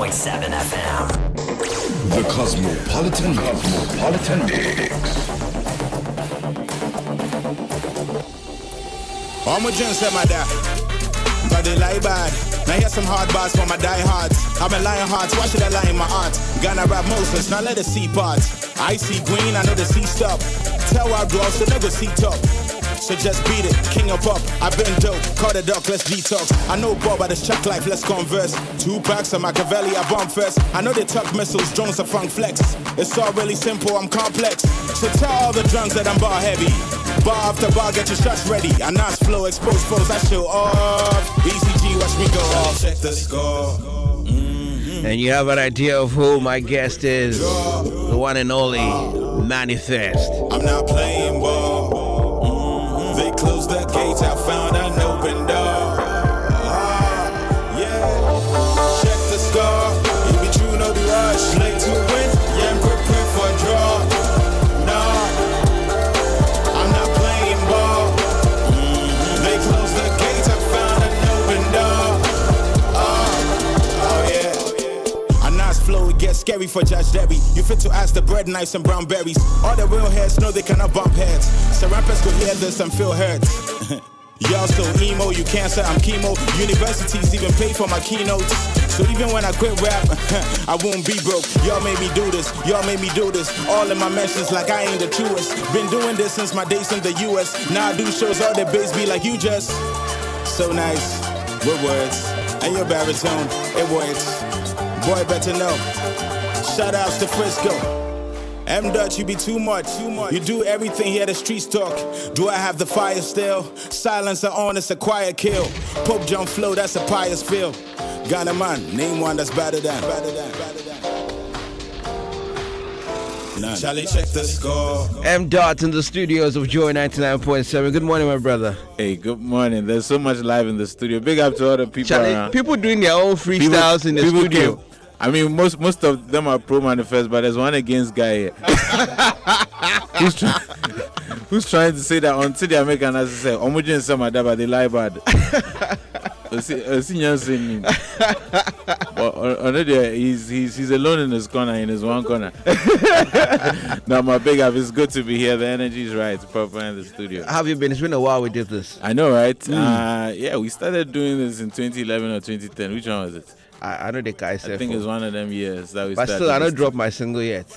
FM. The Cosmopolitan Mix. All my gents said my dad, but they lie bad. Now here's some hard bars for my diehards. I'm a lion hearts, why should I lie in my art? Gonna rap Moses, now let the see parts. I see green, I know the sea stop. Tell our dwarfs to never see top. So just beat it, king of pop. I've been dope, call the duck, let's detox. I know Bob, but it's chuck life, let's converse. 2 packs of Machiavelli, I bomb first. I know they tuck missiles, drones are funk flex. It's all really simple, I'm complex. So tell all the drunks that I'm bar heavy. Bar after bar, get your shots ready. I nice flow, expose foes, I show off. ECG, watch me go off. Check the score. And you have an idea of who my guest is. The one and only Manifest. I'm not playing ball. They closed the gates, I found an open door. Yeah. Check the score. You be true, no be rush. Play to win, yeah, I'm prepared for a draw. Get scary for Judge Derry. You fit to ask the bread knives and brown berries. All the real heads know they cannot bump heads. So rappers could hear this and feel hurt. Y'all so emo, you can't say I'm chemo. Universities even pay for my keynotes. So even when I quit rap, I won't be broke. Y'all made me do this, y'all made me do this. All in my mentions like I ain't the truest. Been doing this since my days in the US. Now I do shows, all the bass be like you just. So nice, with words, and your baritone, it works. Boy, better know. Shout outs to Frisco. M. Dutch, you be too much. You do everything here, the streets talk. Do I have the fire still? Silencer on, it's a quiet kill. Pope John Flow, that's a pious feel. Ghana man, name one that's better than. None. Charlie, check the score. M. Dot in the studios of Joy 99.7. Good morning, my brother. Hey, good morning. There's so much live in the studio. Big up to all the people Charlie, around. people doing their own freestyles in the studio. I mean, most of them are pro Manifest, but there's one against guy here. who's trying to say that until they make an answer say, Omoji and some but they lie bad. He's alone in his corner, in his one corner. Now, my big up, it's good to be here. The energy is right, it's proper in the studio. How have you been? It's been a while we did this. I know, right? Yeah, we started doing this in 2011 or 2010. Which one was it? I know the guy. I think it's one of them years that we but started. Still, I don't drop my single yet.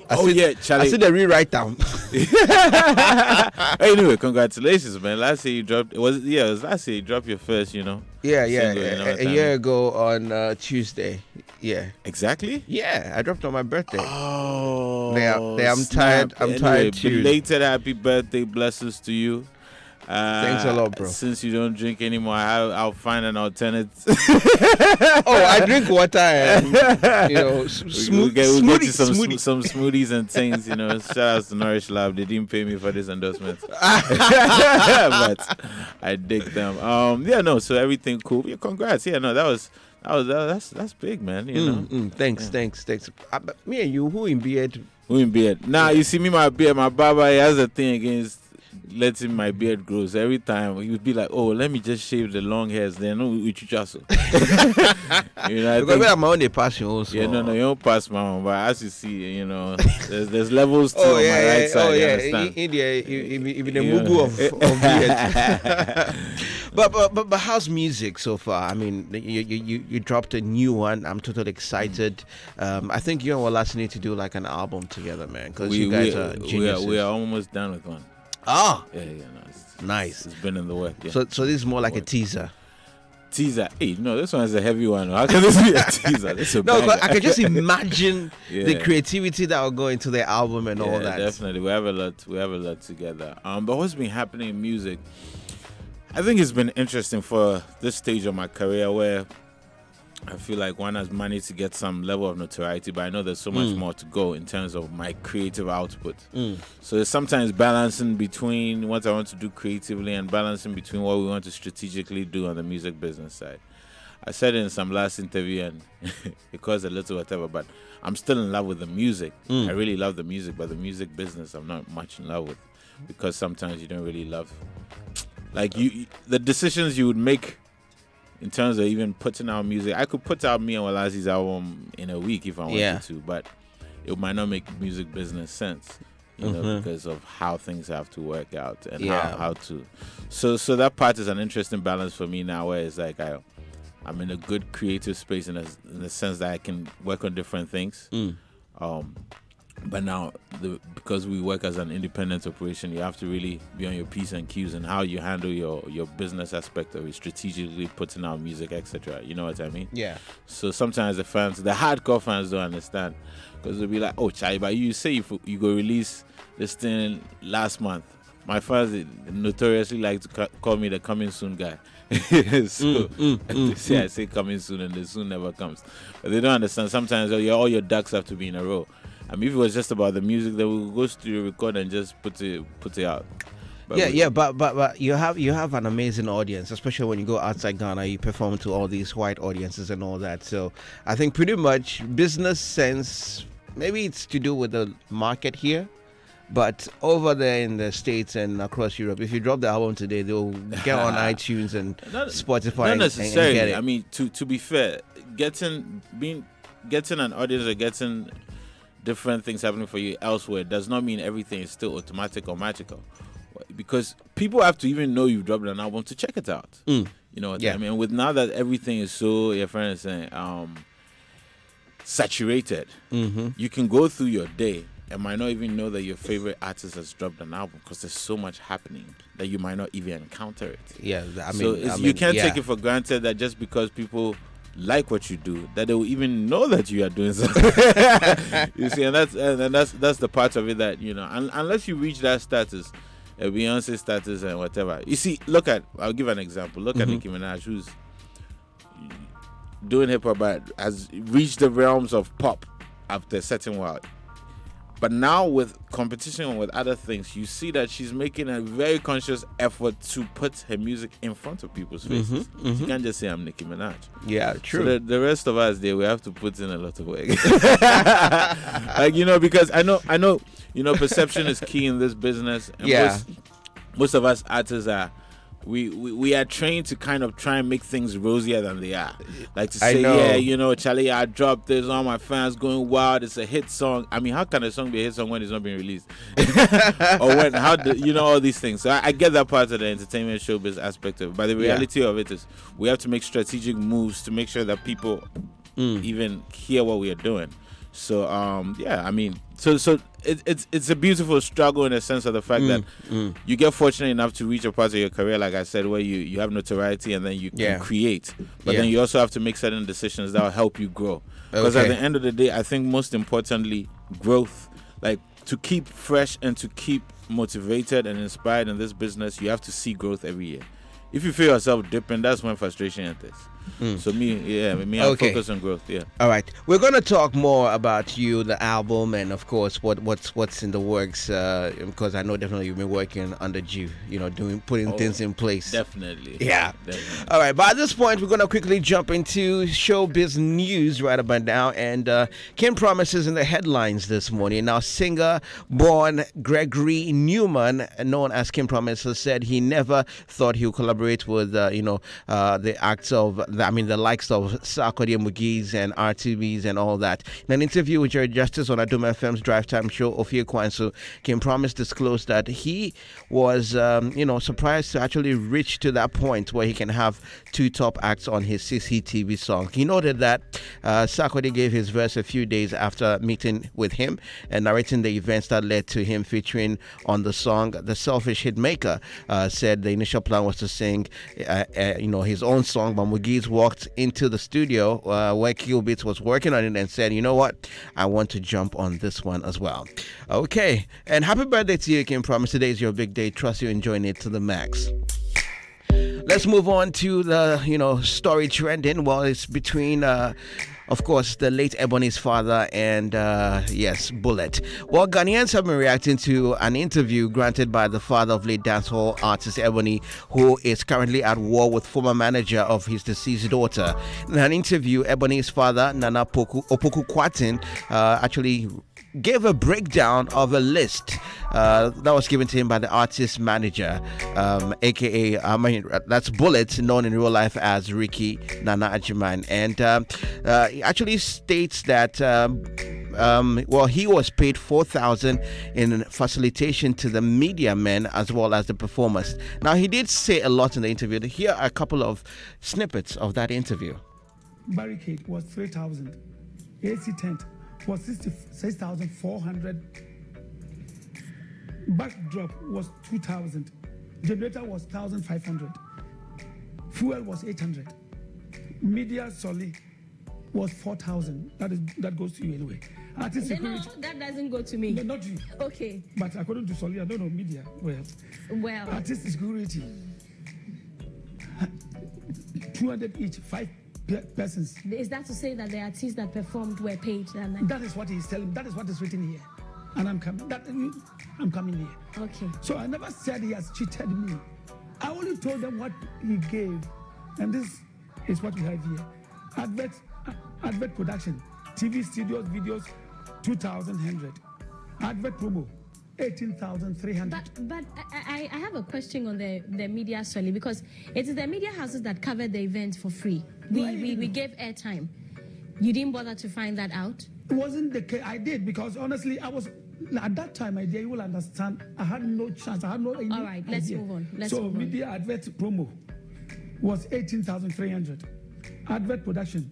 Charlie. I see the rewrite down. Anyway, congratulations, man. Last year you dropped. It was last year you dropped your first, single, a year ago on Tuesday. Yeah. Exactly? Yeah, I dropped on my birthday. Oh. I'm tired. I'm tired too. Belated happy birthday, blessings to you. Thanks a lot, bro. Since you don't drink anymore, I'll find an alternate. Oh, I drink water and we'll get you some smoothies and things. Shout out to Nourish Lab. They didn't pay me for this endorsement, but I dig them. So everything cool. Yeah, congrats. Yeah, no, that's big, man. Thanks. Me and you, who in beard? Nah, you see me, my beard, my barber, he has a thing against letting my beard grow. So every time he would be like, "Oh, let me just shave the long hairs." Then we just because I'm my own passion also. Yeah, no, you don't pass my own. But as you see, there's levels to my right side. Oh yeah, you understand? Even the mugu of beard. But how's music so far? I mean, you dropped a new one. I'm totally excited. I think you and Wallace need to do like an album together, man. Because you guys are geniuses. We are almost done with one. Ah, yeah, no, nice. It's been in the work. Yeah. So this is more like a teaser. Hey, no, this one is a heavy one. How can this be a teaser? No, I can just imagine the creativity that will go into the album and all that. Definitely, we have a lot together. But what's been happening in music? I think it's been interesting for this stage of my career where I feel like one has managed to get some level of notoriety, but I know there's so much more to go in terms of my creative output. So it's sometimes balancing between what I want to do creatively and balancing between what we want to strategically do on the music business side. I said in some last interview, and it caused a little whatever, but I'm still in love with the music. I really love the music, but the music business I'm not much in love with, because sometimes you don't really love, like the decisions you would make in terms of even putting out music, I could put out me and Walazi's album in a week if I wanted to, but it might not make music business sense, you know, because of how things have to work out and how to. So that part is an interesting balance for me now, where it's like I'm in a good creative space in the sense that I can work on different things. But now, because we work as an independent operation, you have to really be on your P's and Q's and how you handle your business aspect of it, strategically putting out music, etc. You know what I mean? Yeah. So sometimes the hardcore fans don't understand, because they'll be like, "Oh, Chai, but you say you go release this thing last month." My fans notoriously like to call me the coming soon guy. So they say I say coming soon, and the soon never comes. But they don't understand. Sometimes all your ducks have to be in a row. I mean, if it was just about the music, then we would go studio record and just put it out. But but you have an amazing audience, especially when you go outside Ghana. You perform to all these white audiences and all that. So I think pretty much business sense. Maybe it's to do with the market here, but over there in the States and across Europe, if you drop the album today, they'll get on iTunes and Spotify. Not necessarily. And get it. I mean, to be fair, getting an audience or getting different things happening for you elsewhere does not mean everything is still automatic or magical, because people have to even know you've dropped an album to check it out. You know what I mean? With now that everything is so, your friend is saying, saturated, you can go through your day and might not even know that your favorite artist has dropped an album, because there's so much happening that you might not even encounter it. You can't take it for granted that just because people like what you do, that they will even know that you are doing something. You see, and that's the part of it that, you know, unless you reach that status, a Beyonce status and whatever. You see, I'll give an example. Look at Nicki Minaj, who's doing hip hop, but has reached the realms of pop after a certain while. But now with competition and with other things, you see that she's making a very conscious effort to put her music in front of people's faces. You can't just say I'm Nicki Minaj. Yeah, true. So the rest of us there, we have to put in a lot of work. Like, you know, because I know, you know, perception is key in this business. And most of us artists are, we are trained to kind of try and make things rosier than they are. Like to say, yeah, you know, Charlie, I dropped this, all my fans going wild, it's a hit song. I mean, how can a song be a hit song when it's not being released? Or you know, all these things. So I get that part of the entertainment showbiz aspect of it. But the reality of it is we have to make strategic moves to make sure that people even hear what we are doing. So I mean, so it's a beautiful struggle in the sense of the fact that you get fortunate enough to reach a part of your career, like I said, where you have notoriety and then you can create, but then you also have to make certain decisions that will help you grow. Because at the end of the day, I think most importantly, growth, like to keep fresh and to keep motivated and inspired in this business, you have to see growth every year. If you feel yourself dipping, that's when frustration enters. So I'm focused on growth. Yeah. All right, we're gonna talk more about you, the album, and of course what's in the works. Because I know definitely you've been working under you, you know, putting things in place. Definitely. Yeah. Definitely. All right, but at this point we're gonna quickly jump into showbiz news right about now, and Kim Promise is in the headlines this morning. Now, singer-born Gregory Newman, known as Kim Promise, has said he never thought he would collaborate with the acts of the likes of Sarkodie Mugiz and RTBs and all that. In an interview with Jerry Justice on Adoma FM's Drive Time show, Ophir Kwanso, Kim Promise disclosed that he was, surprised to actually reach to that point where he can have two top acts on his CCTV song. He noted that Sarkodie gave his verse a few days after meeting with him and narrating the events that led to him featuring on the song. The Selfish Hitmaker said the initial plan was to sing, his own song, but Mugiz walked into the studio where Qbeats was working on it and said, you know what, I want to jump on this one as well. Okay, and happy birthday to you, Kim Promise. Today is your big day. Trust you're enjoying it to the max. Let's move on to the story trending. Well, it's between of course, the late Ebony's father and, Bullet. Well, Ghanaians have been reacting to an interview granted by the father of late dancehall artist Ebony, who is currently at war with former manager of his deceased daughter. In an interview, Ebony's father, Nana Opoku Kwatin, actually gave a breakdown of a list that was given to him by the artist manager, aka that's Bullet, known in real life as Ricky Nana Ajiman, and he actually states that he was paid 4,000 in facilitation to the media men as well as the performers. Now, he did say a lot in the interview. Here are a couple of snippets of that interview. Barricade was 3,000. AC tent was 6,400. Backdrop was 2,000. Generator was 1,500. Fuel was 800. Media solid was 4,000. That goes to you anyway. Artist security. No, that doesn't go to me. No, not you. Okay. But according to Solid, I don't know media. Well. Artist security. 200 each, 5 persons. Is that to say that the artists that performed were paid that night? That is what he's telling. That is what is written here. And I'm coming here. Okay. So I never said he has cheated me. I only told them what he gave. And this is what we have here. Advert production, TV studios, videos, 2,100. Advert promo, 18,300. But I have a question on the media, Solly, because it is the media houses that covered the event for free. We gave airtime. You didn't bother to find that out? It wasn't the case. I did, because honestly, I was at that time. My dear, you will understand. I had no chance. I had no idea. All right, let's move on. So media advert promo was 18,300. Advert production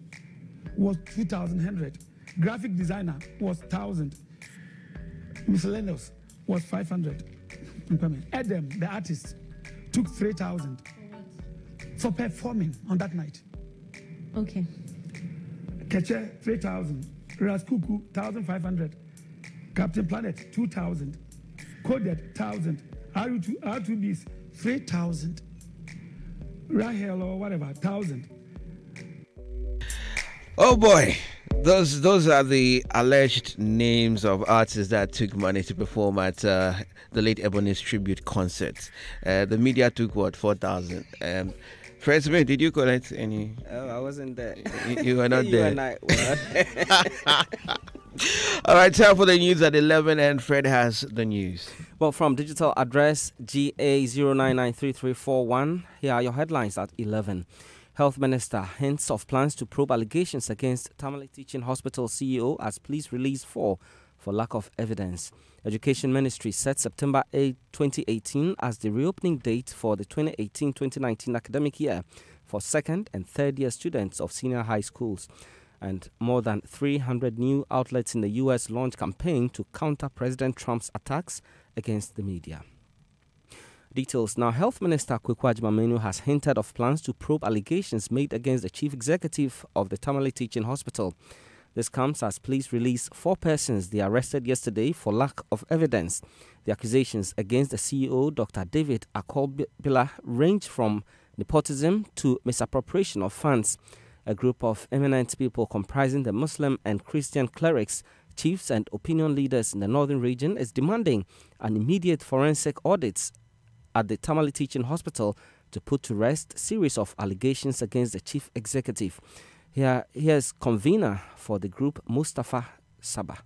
was 2,100. Graphic designer was 1,000. Miscellaneous was 500. Adam, the artist, took 3,000 for performing on that night. Okay. Keche, 3,000. Raskuku, 1,500. Captain Planet, 2,000. Coded, 1,000. R2Bs, 3,000. Rahel or whatever, 1,000. Oh boy, those are the alleged names of artists that took money to perform at the late Ebony's tribute concert. The media took 4,000. Fred Smith, did you collect any? Oh, I wasn't there. You were not there. And I were. All right, time for the news at 11, and Fred has the news. Well, from digital address GA0993341, here are your headlines at 11. Health Minister hints of plans to probe allegations against Tamale Teaching Hospital CEO as police release 4 for lack of evidence. Education Ministry set September 8, 2018 as the reopening date for the 2018-2019 academic year for second and third year students of senior high schools. And more than 300 new outlets in the U.S. launch campaign to counter President Trump's attacks against the media. Details now. Health Minister Kwaku Agyeman has hinted of plans to probe allegations made against the chief executive of the Tamale Teaching Hospital. This comes as police released 4 persons they arrested yesterday for lack of evidence. The accusations against the CEO, Dr. David Akolbila, range from nepotism to misappropriation of funds. A group of eminent people comprising the Muslim and Christian clerics, chiefs and opinion leaders in the northern region is demanding an immediate forensic audit at the Tamale Teaching Hospital to put to rest a series of allegations against the chief executive. Here's convener for the group, Mustafa Sabah.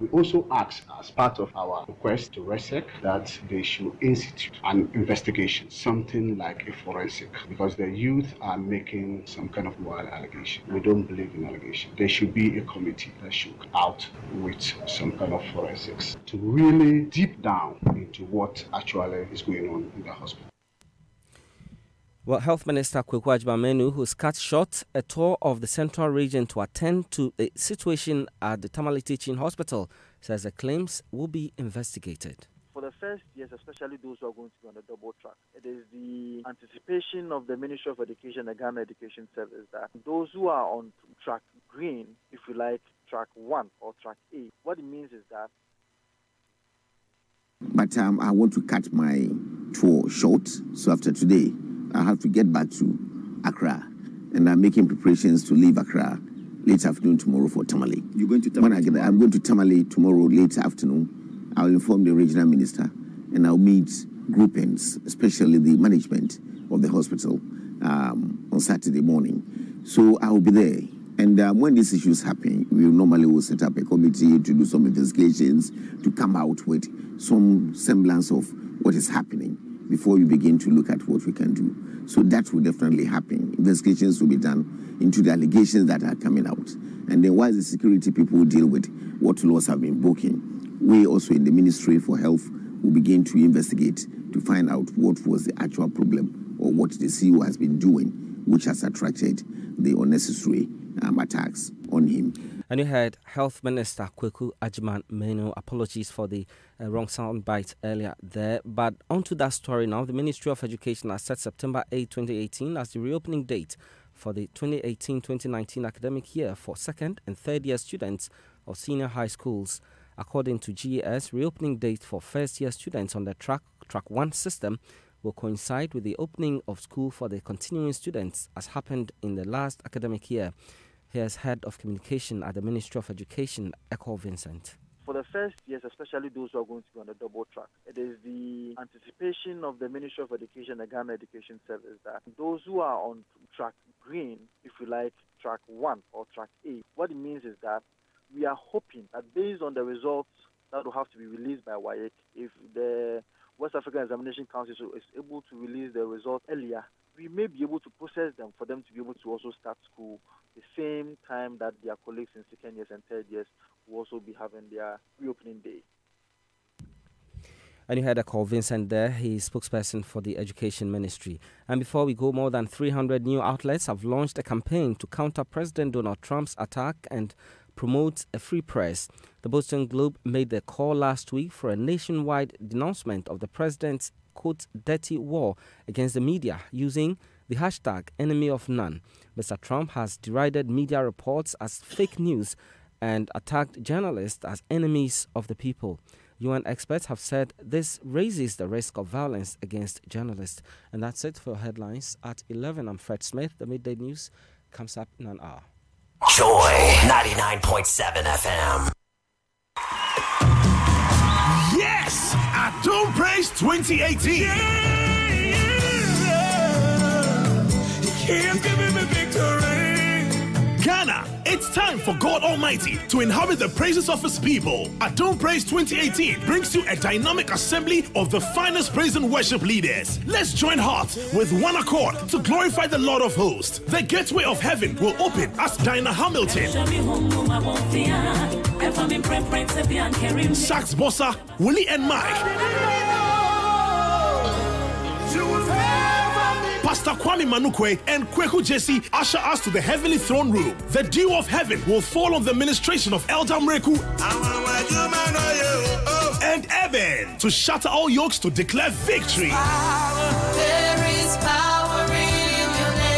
We also asked, as part of our request to RESEC, that they should institute an investigation, something like a forensic, because the youth are making some kind of wild allegation. We don't believe in allegation. There should be a committee that should come out with some kind of forensics to really deep down into what actually is going on in the hospital. Well, Health Minister Kwaku Agyeman, who's cut short a tour of the central region to attend to the situation at the Tamale Teaching Hospital, says the claims will be investigated. For the first years, especially those who are going to be on the double track, it is the anticipation of the Ministry of Education and Ghana Education Service that those who are on track green, if you like, track 1 or track A, what it means is that. But I want to cut my tour short, so after today, I have to get back to Accra, and I'm making preparations to leave Accra late afternoon tomorrow for Tamale. You're going to Tamale? I'm going to Tamale tomorrow late afternoon. I'll inform the regional minister, and I'll meet groupings, especially the management of the hospital, on Saturday morning. So I will be there And when these issues happen, we normally will set up a committee to do some investigations, to come out with some semblance of what is happening before we begin to look at what we can do. So that will definitely happen. Investigations will be done into the allegations that are coming out. And then while the security people deal with what laws have been broken, we also in the Ministry for Health will begin to investigate to find out what was the actual problem or what the CEO has been doing, which has attracted the unnecessary attacks on him. And you heard Health Minister Kweku Agyeman-Menu. Apologies for the wrong sound bite earlier there. But onto that story now. The Ministry of Education has set September 8, 2018 as the reopening date for the 2018-2019 academic year for second and third year students of senior high schools. According to GES, reopening date for first year students on the Track 1 system will coincide with the opening of school for the continuing students as happened in the last academic year. Here's Head of Communication at the Ministry of Education, Echo Vincent. For the first years, especially those who are going to be on the double track, it is the anticipation of the Ministry of Education, the Ghana Education Service, that those who are on track green, if you like, track 1 or track A, what it means is that we are hoping that based on the results that will have to be released by WAEC, if the West African Examination Council is able to release the results earlier, we may be able to process them for them to be able to also start school the same time that their colleagues in second years and third years will also be having their reopening day. And you heard a call Vincent there. He's spokesperson for the Education Ministry. And before we go, more than 300 new outlets have launched a campaign to counter President Donald Trump's attack and promote a free press. The Boston Globe made the call last week for a nationwide denouncement of the president's, quote, dirty war against the media using the hashtag enemy of none. Mr. Trump has derided media reports as fake news and attacked journalists as enemies of the people. UN experts have said this raises the risk of violence against journalists. And that's it for headlines. At 11, I'm Fred Smith. The Midday News comes up in an hour. Joy 99.7 FM. Yes! At Dome Praise 2018. He's giving me victory. Ghana, it's time for God Almighty to inhabit the praises of His people. At Dome Praise 2018 brings you a dynamic assembly of the finest praise and worship leaders. Let's join hearts with one accord to glorify the Lord of Hosts. The gateway of heaven will open as Dinah Hamilton, Sax Bossa, Willie and Mike, Pastor Kwame Manukwe and Kweku Jesse usher us to the heavenly throne room. The dew of heaven will fall on the ministration of Elder Mreku and Eben to shatter all yokes to declare victory. There is power in your name.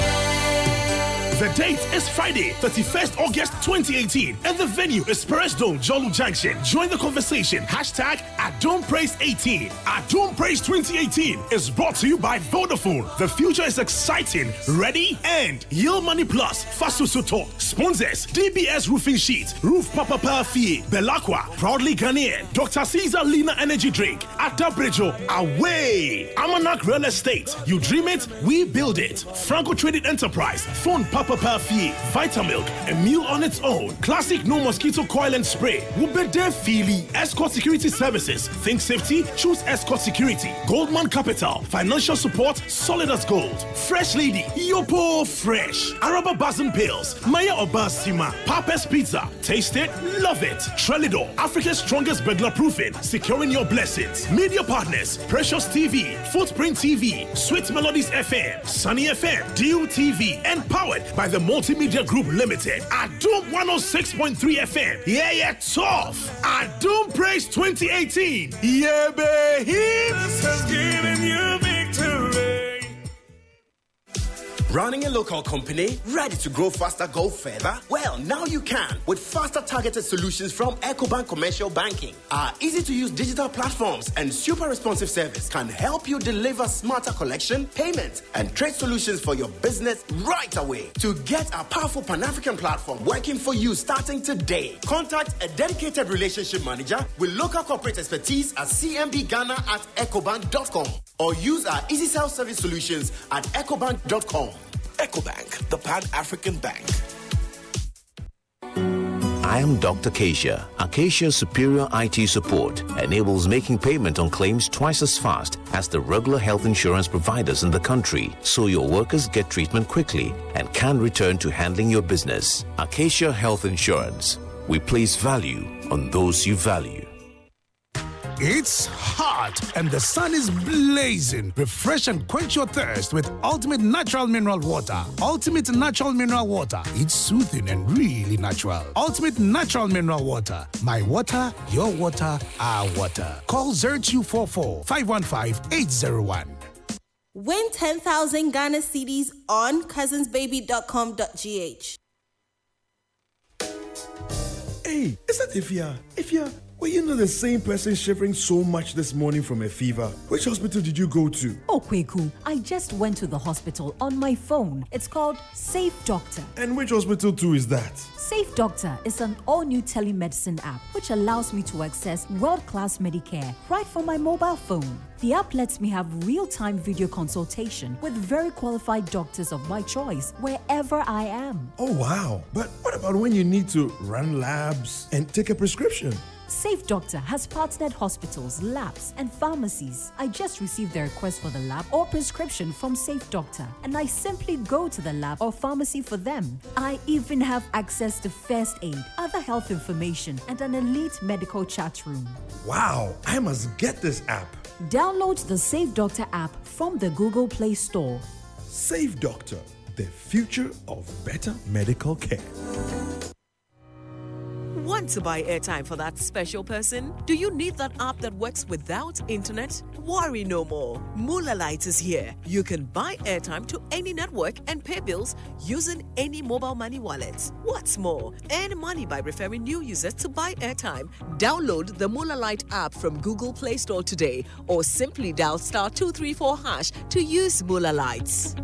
The date is Friday, 31st August 2018, and the venue is Paris Dome, Jolu Junction. Join the conversation. Hashtag at Dome Praise 18. At Dome Praise 2018 is brought to you by Vodafone. The future is exciting. Ready? And Yield Money Plus, Fasusuto, sponsors DBS Roofing Sheet, Roof Papa Fie, Belacqua, Proudly Ghanaian, Dr. Caesar Lina Energy Drink, Adabrejo, Away, Amanak Real Estate. You dream it, we build it. Franco Trading Enterprise, Phone Papa Fie, Vitamilk, a meal on its own. Classic No Mosquito Coil and Spray, Wubede Feely, Escort Security Services. Think safety, choose Escort Security. Goldman Capital, financial support, solid as gold. Fresh Lady, Yopo Fresh. Araba Basin Pills, Maya Obasima, Papa's Pizza. Taste it, love it. Trelidor, Africa's strongest burglar proofing, securing your blessings. Media partners, Precious TV, Footprint TV, Sweet Melodies FM, Sunny FM, Deal TV, and powered by the Multimedia Group Limited. At Doom 106.3 FM. Yeah, tough. At Doom Praise 2018. Yeah, baby. This has given you victory. Running a local company, ready to grow faster, go further? Well, now you can with faster targeted solutions from EcoBank Commercial Banking. Our easy-to-use digital platforms and super responsive service can help you deliver smarter collection, payment, and trade solutions for your business right away. To get a powerful Pan-African platform working for you starting today, contact a dedicated relationship manager with local corporate expertise at cmbghana@ecobank.com or use our easy self-service solutions at ecobank.com. EcoBank, the Pan-African Bank. I am Dr. Acacia. Acacia's superior IT support enables making payment on claims twice as fast as the regular health insurance providers in the country, so your workers get treatment quickly and can return to handling your business. Acacia Health Insurance. We place value on those you value. It's hot and the sun is blazing. Refresh and quench your thirst with Ultimate Natural Mineral Water. Ultimate Natural Mineral Water. It's soothing and really natural. Ultimate Natural Mineral Water. My water, your water, our water. Call 0244 515 801. Win 10,000 Ghana cedis on cousinsbaby.com.gh. Hey, is that Ifya? Were you not the same person shivering so much this morning from a fever? Which hospital did you go to? Oh, Kweku, I just went to the hospital on my phone. It's called Safe Doctor. And which hospital too is that? Safe Doctor is an all-new telemedicine app which allows me to access world-class Medicare right from my mobile phone. The app lets me have real-time video consultation with very qualified doctors of my choice wherever I am. Oh, wow. But what about when you need to run labs and take a prescription? Safe Doctor has partnered hospitals, labs, and pharmacies. I just received the request for the lab or prescription from Safe Doctor, and I simply go to the lab or pharmacy for them. I even have access to first aid, other health information, and an elite medical chat room. Wow, I must get this app. Download the Safe Doctor app from the Google Play Store. Safe Doctor, the future of better medical care. Want to buy airtime for that special person? Do you need that app that works without internet? Worry no more. Moolalite is here. You can buy airtime to any network and pay bills using any mobile money wallet. What's more, earn money by referring new users to buy airtime. Download the Moolalite app from Google Play Store today or simply dial *234# to use Moolalite.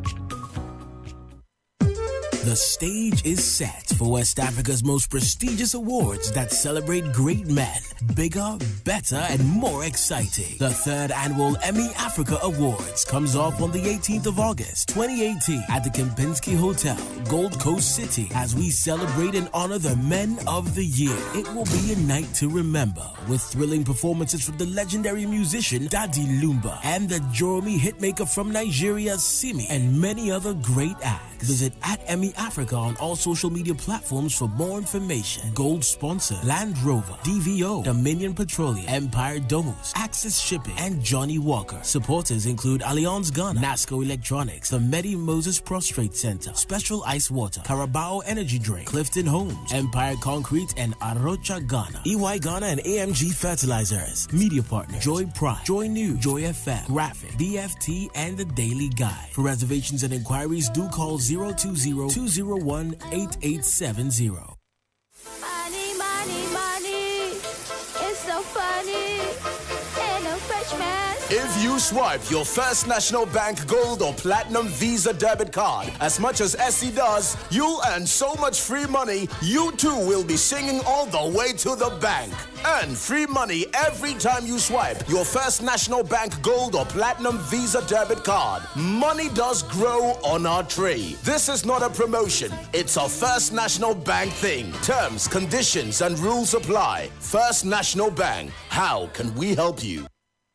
The stage is set for West Africa's most prestigious awards that celebrate great men. Bigger, better, and more exciting. The 3rd Annual Emmy Africa Awards comes off on the 18th of August, 2018 at the Kempinski Hotel, Gold Coast City, as we celebrate and honor the Men of the Year. It will be a night to remember, with thrilling performances from the legendary musician Daddy Lumba and the Joromi hitmaker from Nigeria, Simi, and many other great acts. Visit @EmmyAfrica on all social media platforms for more information. Gold sponsor Land Rover, DVO, Dominion Petroleum, Empire Domus, Access Shipping, and Johnny Walker. Supporters include Allianz Ghana, Nasco Electronics, the Medi Moses Prostrate Center, Special Ice Water, Carabao Energy Drink, Clifton Homes, Empire Concrete, and Arocha Ghana. EY Ghana and AMG Fertilizers. Media partner Joy Prime, Joy News, Joy FM, Graphic, BFT, and The Daily Guide. For reservations and inquiries, do call 020-201-8870. Money, money, money. It's so funny. And a Frenchman. If you swipe your First National Bank Gold or Platinum Visa debit card as much as SC does, you'll earn so much free money, you too will be singing all the way to the bank. Earn free money every time you swipe your First National Bank Gold or Platinum Visa debit card. Money does grow on our tree. This is not a promotion. It's a First National Bank thing. Terms, conditions, and rules apply. First National Bank. How can we help you?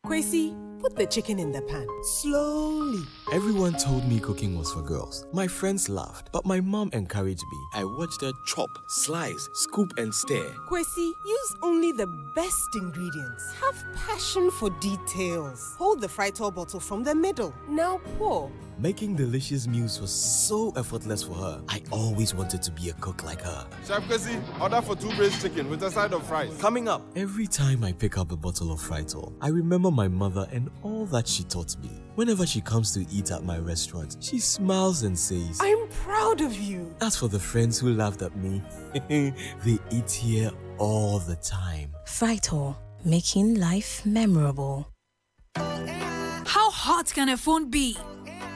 Gracie, put the chicken in the pan. Slowly. Everyone told me cooking was for girls. My friends laughed, but my mom encouraged me. I watched her chop, slice, scoop, and stir. Gracie, use only the best ingredients. Have passion for details. Hold the Frytol bottle from the middle. Now pour. Making delicious meals was so effortless for her. I always wanted to be a cook like her. Chef Casey, order for 2 braised chicken with a side of fries. Coming up. Every time I pick up a bottle of Frytol, I remember my mother and all that she taught me. Whenever she comes to eat at my restaurant, she smiles and says, I'm proud of you. As for the friends who laughed at me, they eat here all the time. Frytol, making life memorable. How hot can a phone be?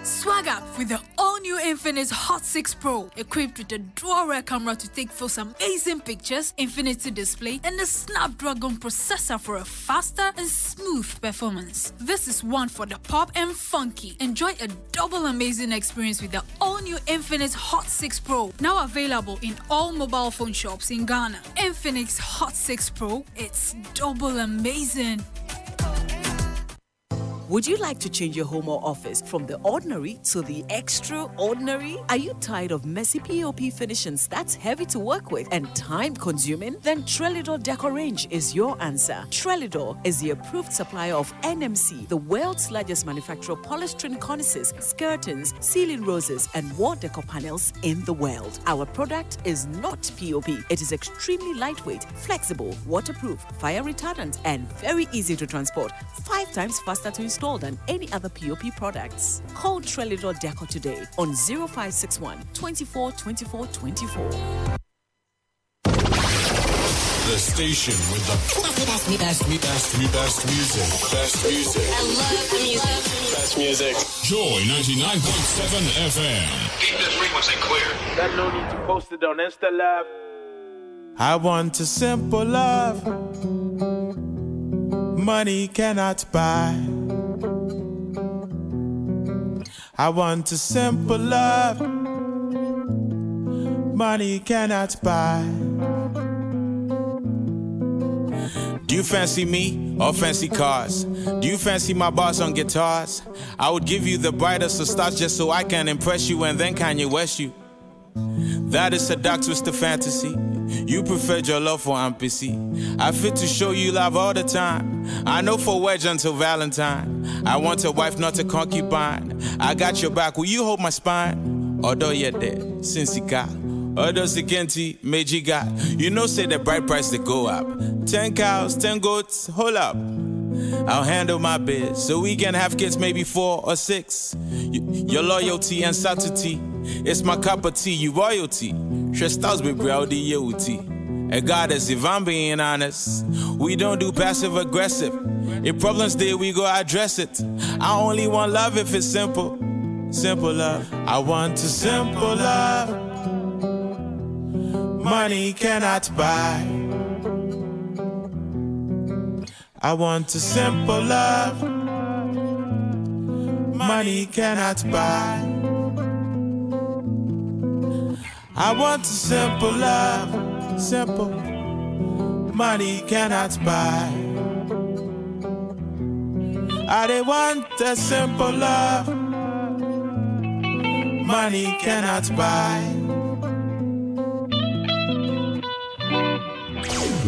Swag up with the all all-new Infinix Hot 6 Pro, equipped with a dual-rear camera to take full amazing pictures, infinity display, and a Snapdragon processor for a faster and smooth performance. This is one for the pop and funky. Enjoy a double amazing experience with the all-new Infinix Hot 6 Pro, now available in all mobile phone shops in Ghana. Infinix Hot 6 Pro, it's double amazing. Would you like to change your home or office from the ordinary to the extraordinary? Are you tired of messy POP finishings that's heavy to work with and time-consuming? Then Trelidor Decor Range is your answer. Trelidor is the approved supplier of NMC, the world's largest manufacturer of polystyrene cornices, skirtings, ceiling roses, and wall decor panels in the world. Our product is not POP. It is extremely lightweight, flexible, waterproof, fire retardant, and very easy to transport. 5 times faster to install than any other POP products. Call Trelidor Decor today on 0561 24 24 24. The station with the best music. Best music. I love the music. Best music. Joy 99.7 FM. Keep this frequency clear. Got no need to post it on Insta Live. I want a simple love. Money cannot buy. I want a simple love. Money cannot buy. Do you fancy me or fancy cars? Do you fancy my bars on guitars? I would give you the brightest of stars just so I can impress you and then Kanye West you. That is a dark twisted fantasy. You preferred your love for MPC. I fit to show you love all the time. I know for wedge until Valentine. I want a wife, not a concubine. I got your back, will you hold my spine? Although you're dead, since you got. Others again, Meiji got. You know, say the bright price they go up. 10 cows, 10 goats, hold up. I'll handle my biz so we can have kids, maybe 4 or 6. Your loyalty and subtlety, it's my cup of tea, you royalty. Styles be browdy youty. A goddess, if I'm being honest. We don't do passive aggressive. If problems there, we go address it. I only want love if it's simple. Simple love. I want a simple love. Money cannot buy. I want a simple love. Money cannot buy. I want a simple love. Simple. Money cannot buy. I don't want a simple love. Money cannot buy.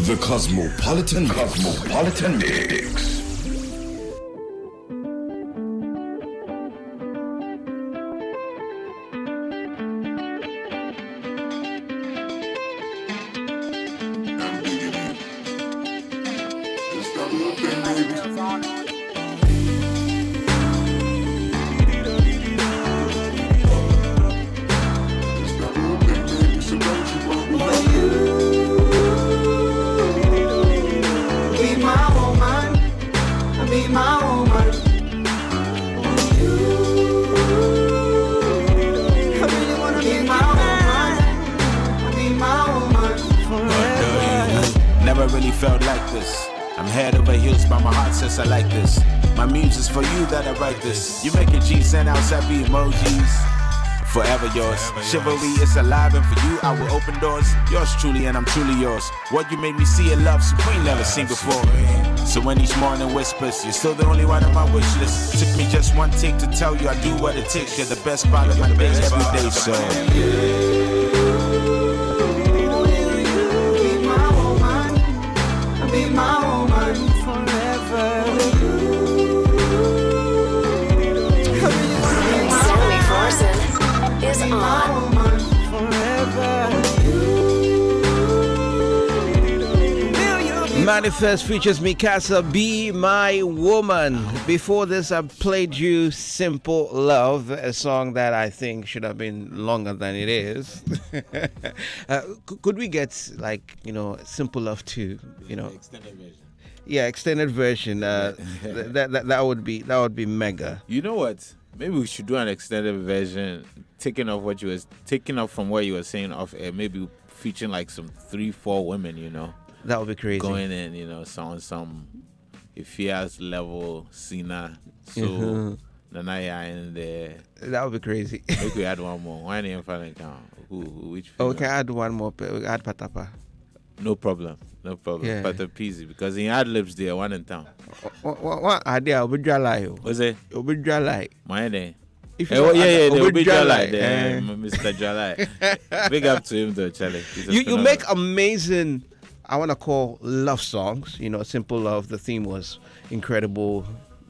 The Cosmopolitan Mix. Never really felt like this. I'm head over heels, but my heart says I like this. My muse is for you that I write this. You make a G, send out sappy emojis. Forever yours. Chivalry is alive, and for you I will open doors. Yours truly, and I'm truly yours. What you made me see in love, supreme, never seen before. So when each morning whispers, you're still the only one on my wish list. Took me just one take to tell you I do what it takes. You're the best part of my days every day, so be my woman forever. Sammy Forson is on. Manifest features Mikasa, Be My Woman. Before this, I played you Simple Love, a song that I think should have been longer than it is. Could we get, like, Simple Love 2, extended version. Yeah, extended version. That would be mega. You know what? Maybe we should do an extended version, taking off from what you were saying off air. Maybe featuring like some 3-4 women, you know. That would be crazy. Going in, you know, some Ifia's level, Sina, so Nanaya in there. That would be crazy. Maybe we add one more. Why didn't you count? Which? We can add one more. We add Patapa. No problem. Yeah. Pata peasy, because he had lips there, one in town. What idea? Obi Jalai. What's it? Obi Jalai. My name. The Obi Jalai, Mr. Jalai. Big up to him though, Charlie. You make amazing, I want to call love songs. You know, Simple Love, the theme was incredible.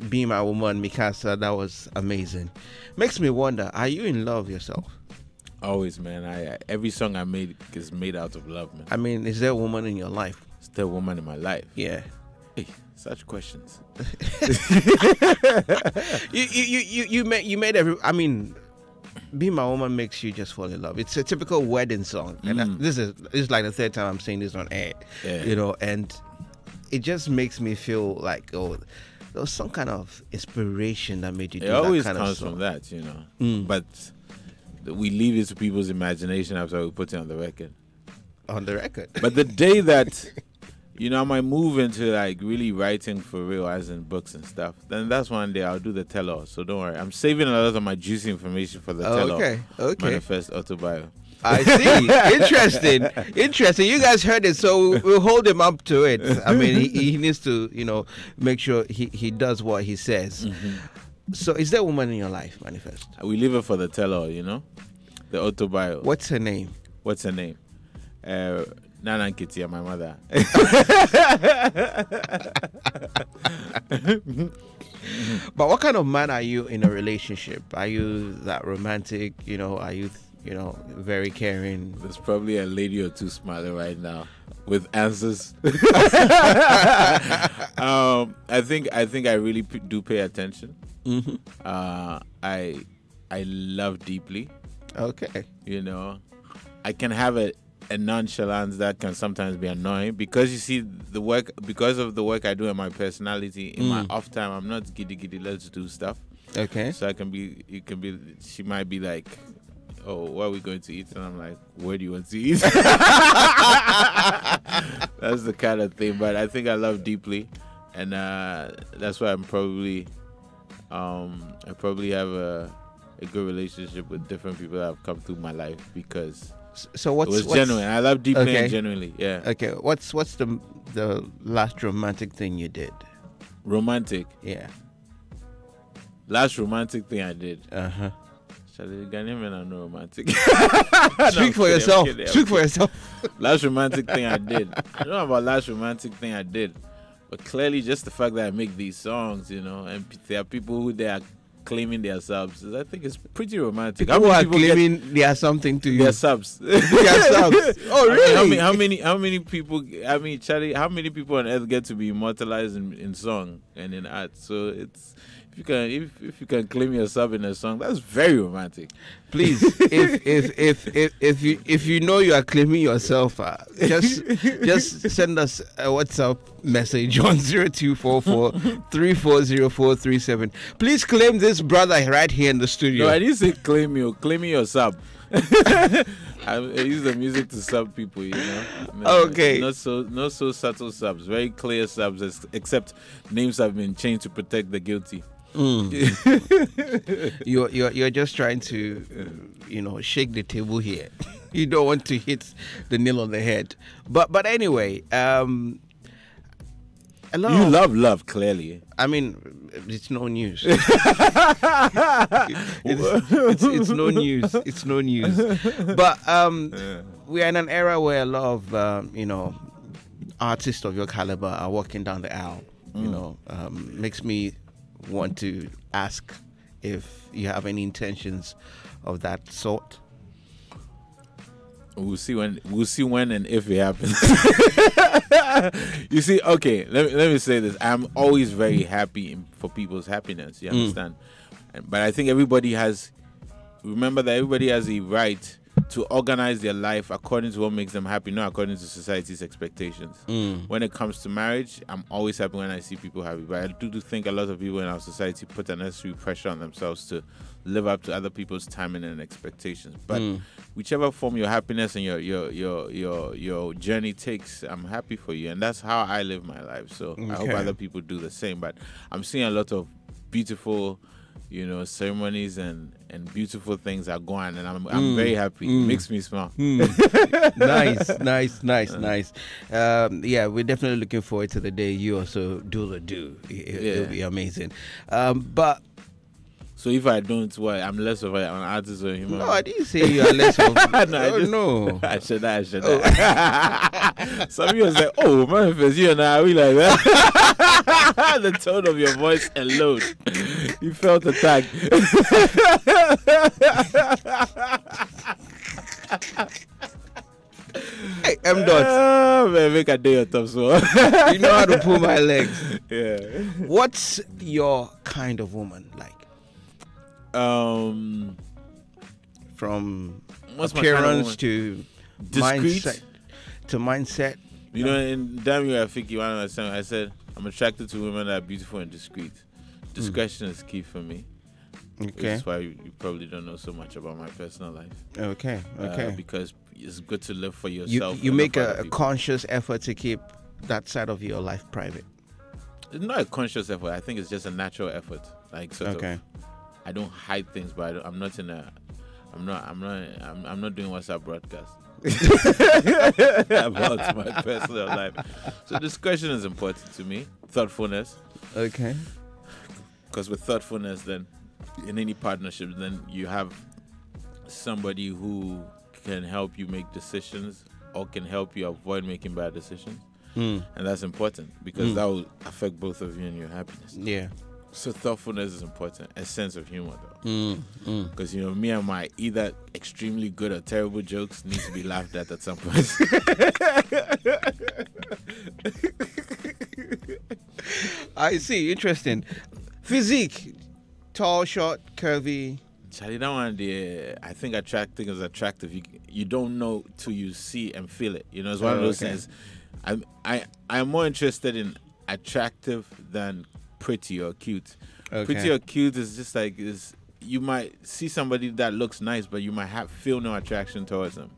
Be My Woman, Mikasa, that was amazing. Makes me wonder, are you in love yourself? Always, man. Every song I made is made out of love, man. I mean, is there a woman in your life? Is there a woman in my life? Yeah. Hey, such questions. you made every. I mean, Be My Woman makes you just fall in love. It's a typical wedding song, and this is like the third time I'm saying this on air. Yeah. You know, and it just makes me feel like there was some kind of inspiration that made you do that kind of song. It always comes from that, you know. But we leave it to people's imagination after we put it on the record. On the record. But the day that, you know, I might move into like really writing for real, as in books and stuff, then that's one day I'll do the tell-all. So don't worry. I'm saving a lot of my juicy information for the tell-all. Okay. Manifest autobio. I see. Interesting. You guys heard it, so we'll hold him up to it. I mean, he needs to, you know, make sure he does what he says. So is there a woman in your life, Manifest? We leave it for the tell-all, you know? The autobio. What's her name? Nana Kitty, my mother. But what kind of man are you in a relationship? Are you that romantic? You know, are you very caring? There's probably a lady or two smiling right now with answers. I think I really do pay attention. I love deeply. Okay. You know, I can have a nonchalance that can sometimes be annoying because you see because of the work I do and my personality. In my off time, I'm not giddy. Let's do stuff. Okay. So she might be like, oh, what are we going to eat? And I'm like, where do you want to eat? That's the kind of thing. But I think I love deeply, and that's why I probably have a good relationship with different people that have come through my life because it was genuine. I love deeply and genuinely. Yeah. Okay. What's the last romantic thing you did? Romantic? Yeah. Last romantic thing I did. Charlie, Ghanaian men are no romantic. Speak for yourself. Speak for yourself. Last romantic thing I did. I don't know about last romantic thing I did, but clearly just the fact that I make these songs, you know, and there are people who they are claiming their subs. I think it's pretty romantic. People are claiming they are something to you. Their subs. Their subs. Oh, really? How many people? I mean, Charlie, how many people on earth get to be immortalized in song and in art? So it's. If you can claim your sub in a song, that's very romantic. Please, if you know you are claiming yourself, just send us a WhatsApp message on 0244-340437. Please claim this brother right here in the studio. No, I didn't say claim you. Claim your sub. I use the music to sub people, you know. Okay. Not so subtle subs, very clear subs, except names have been changed to protect the guilty. You're just trying to, shake the table here. You don't want to hit the nail on the head. But anyway, you love love, clearly. I mean, it's no news. it's no news. It's no news. But we are in an era where a lot of artists of your caliber are walking down the aisle. Makes me want to ask if you have any intentions of that sort. We'll see when and if it happens. You see, okay, let me say this. I'm always very happy for people's happiness. You understand? But I think everybody has a right to organize their life according to what makes them happy, not according to society's expectations. When it comes to marriage, I'm always happy when I see people happy, but I do think a lot of people in our society put unnecessary pressure on themselves to live up to other people's timing and expectations. But whichever form your happiness and your journey takes, I'm happy for you, and that's how I live my life. So I hope other people do the same. But I'm seeing a lot of beautiful, ceremonies and beautiful things are going, and I'm very happy. It makes me smile. Nice. Yeah, we're definitely looking forward to the day you also do the do. It'll be amazing. But so if I don't, what? I'm less of an artist or human. No, I didn't say you are less of. No, I should. Some people say, "Oh, manifest, you and I, we like that." The tone of your voice alone, you felt attacked. Hey, M. Dot. Man, make a day of so. You know how to pull my legs. Yeah. What's your kind of woman like? From appearance to discreet mindset. In damn you, I think you understand. I said I'm attracted to women that are beautiful and discreet. Discretion is key for me. Okay. Which is why you probably don't know so much about my personal life. Okay. Because it's good to live for yourself. You make a conscious effort to keep that side of your life private. It's not a conscious effort. I think it's just a natural effort. Like sort of. I don't hide things, but I'm not doing WhatsApp broadcast about my personal life. So discretion is important to me. Thoughtfulness. Okay. Because with thoughtfulness, then in any partnership, then you have somebody who can help you make decisions or can help you avoid making bad decisions. And that's important because that will affect both of you and your happiness. Yeah. So thoughtfulness is important. A sense of humor, though. Because, me and my either extremely good or terrible jokes need to be laughed at some point. I see. Interesting. Physique. Tall, short, curvy. Charlie, that one, I think attracting is attractive. You don't know till you see and feel it. It's one of those things. I'm more interested in attractive than pretty or cute. Pretty or cute is just like you might see somebody that looks nice, but you might feel no attraction towards them.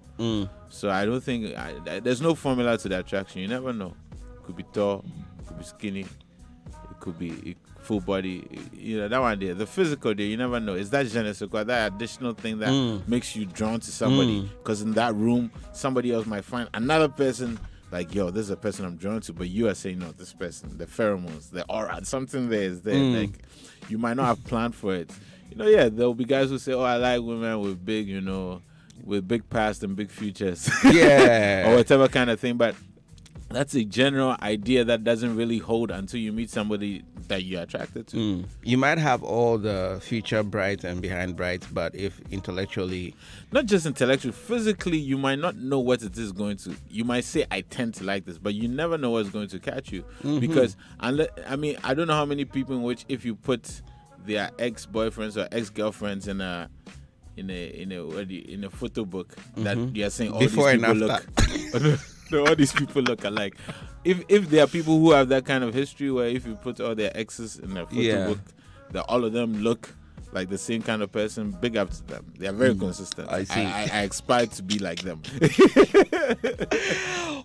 So I don't think there's no formula to the attraction. You never know. Could be tall, could be skinny, it could be full body. That one there. The physical there, you never know. Is that je ne sais quoi, that additional thing that makes you drawn to somebody? Because in that room, somebody else might find another person. Like, yo, this is a person I'm drawn to, but you are saying, no, this person, the pheromones, the aura, something there is there. Like, you might not have planned for it. There'll be guys who say, oh, I like women with big, with big past and big futures. Yeah. Or whatever kind of thing. But that's a general idea that doesn't really hold until you meet somebody that you're attracted to. You might have all the future brides and behind brides, but if intellectually... Not just intellectually, physically, you might not know what it is going to... You might say, I tend to like this, but you never know what's going to catch you. Because, I don't know how many people in which if you put their ex-boyfriends or ex-girlfriends in a photo book that you're saying all before these people look... No, all these people look alike. If there are people who have that kind of history where if you put all their exes in a photo book, that all of them look like the same kind of person, big up to them. They are very consistent. I see. I aspire to be like them.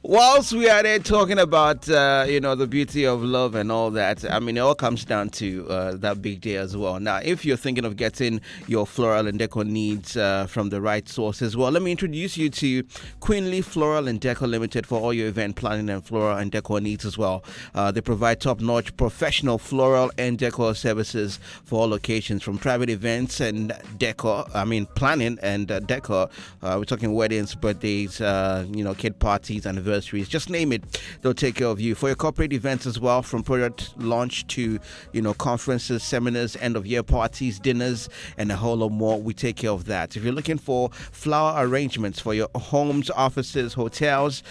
Whilst we are there talking about, the beauty of love and all that, it all comes down to that big day as well. Now, if you're thinking of getting your floral and decor needs from the right sources, well, let me introduce you to Queenly Floral and Decor Limited for all your event planning and floral and decor needs as well. They provide top-notch professional floral and decor services for all locations, from private events and decor, planning and decor. We're talking weddings, birthdays, kid parties, anniversaries, just name it. They'll take care of you. For your corporate events as well, from product launch to, conferences, seminars, end of year parties, dinners, and a whole lot more, we take care of that. If you're looking for flower arrangements for your homes, offices, hotels,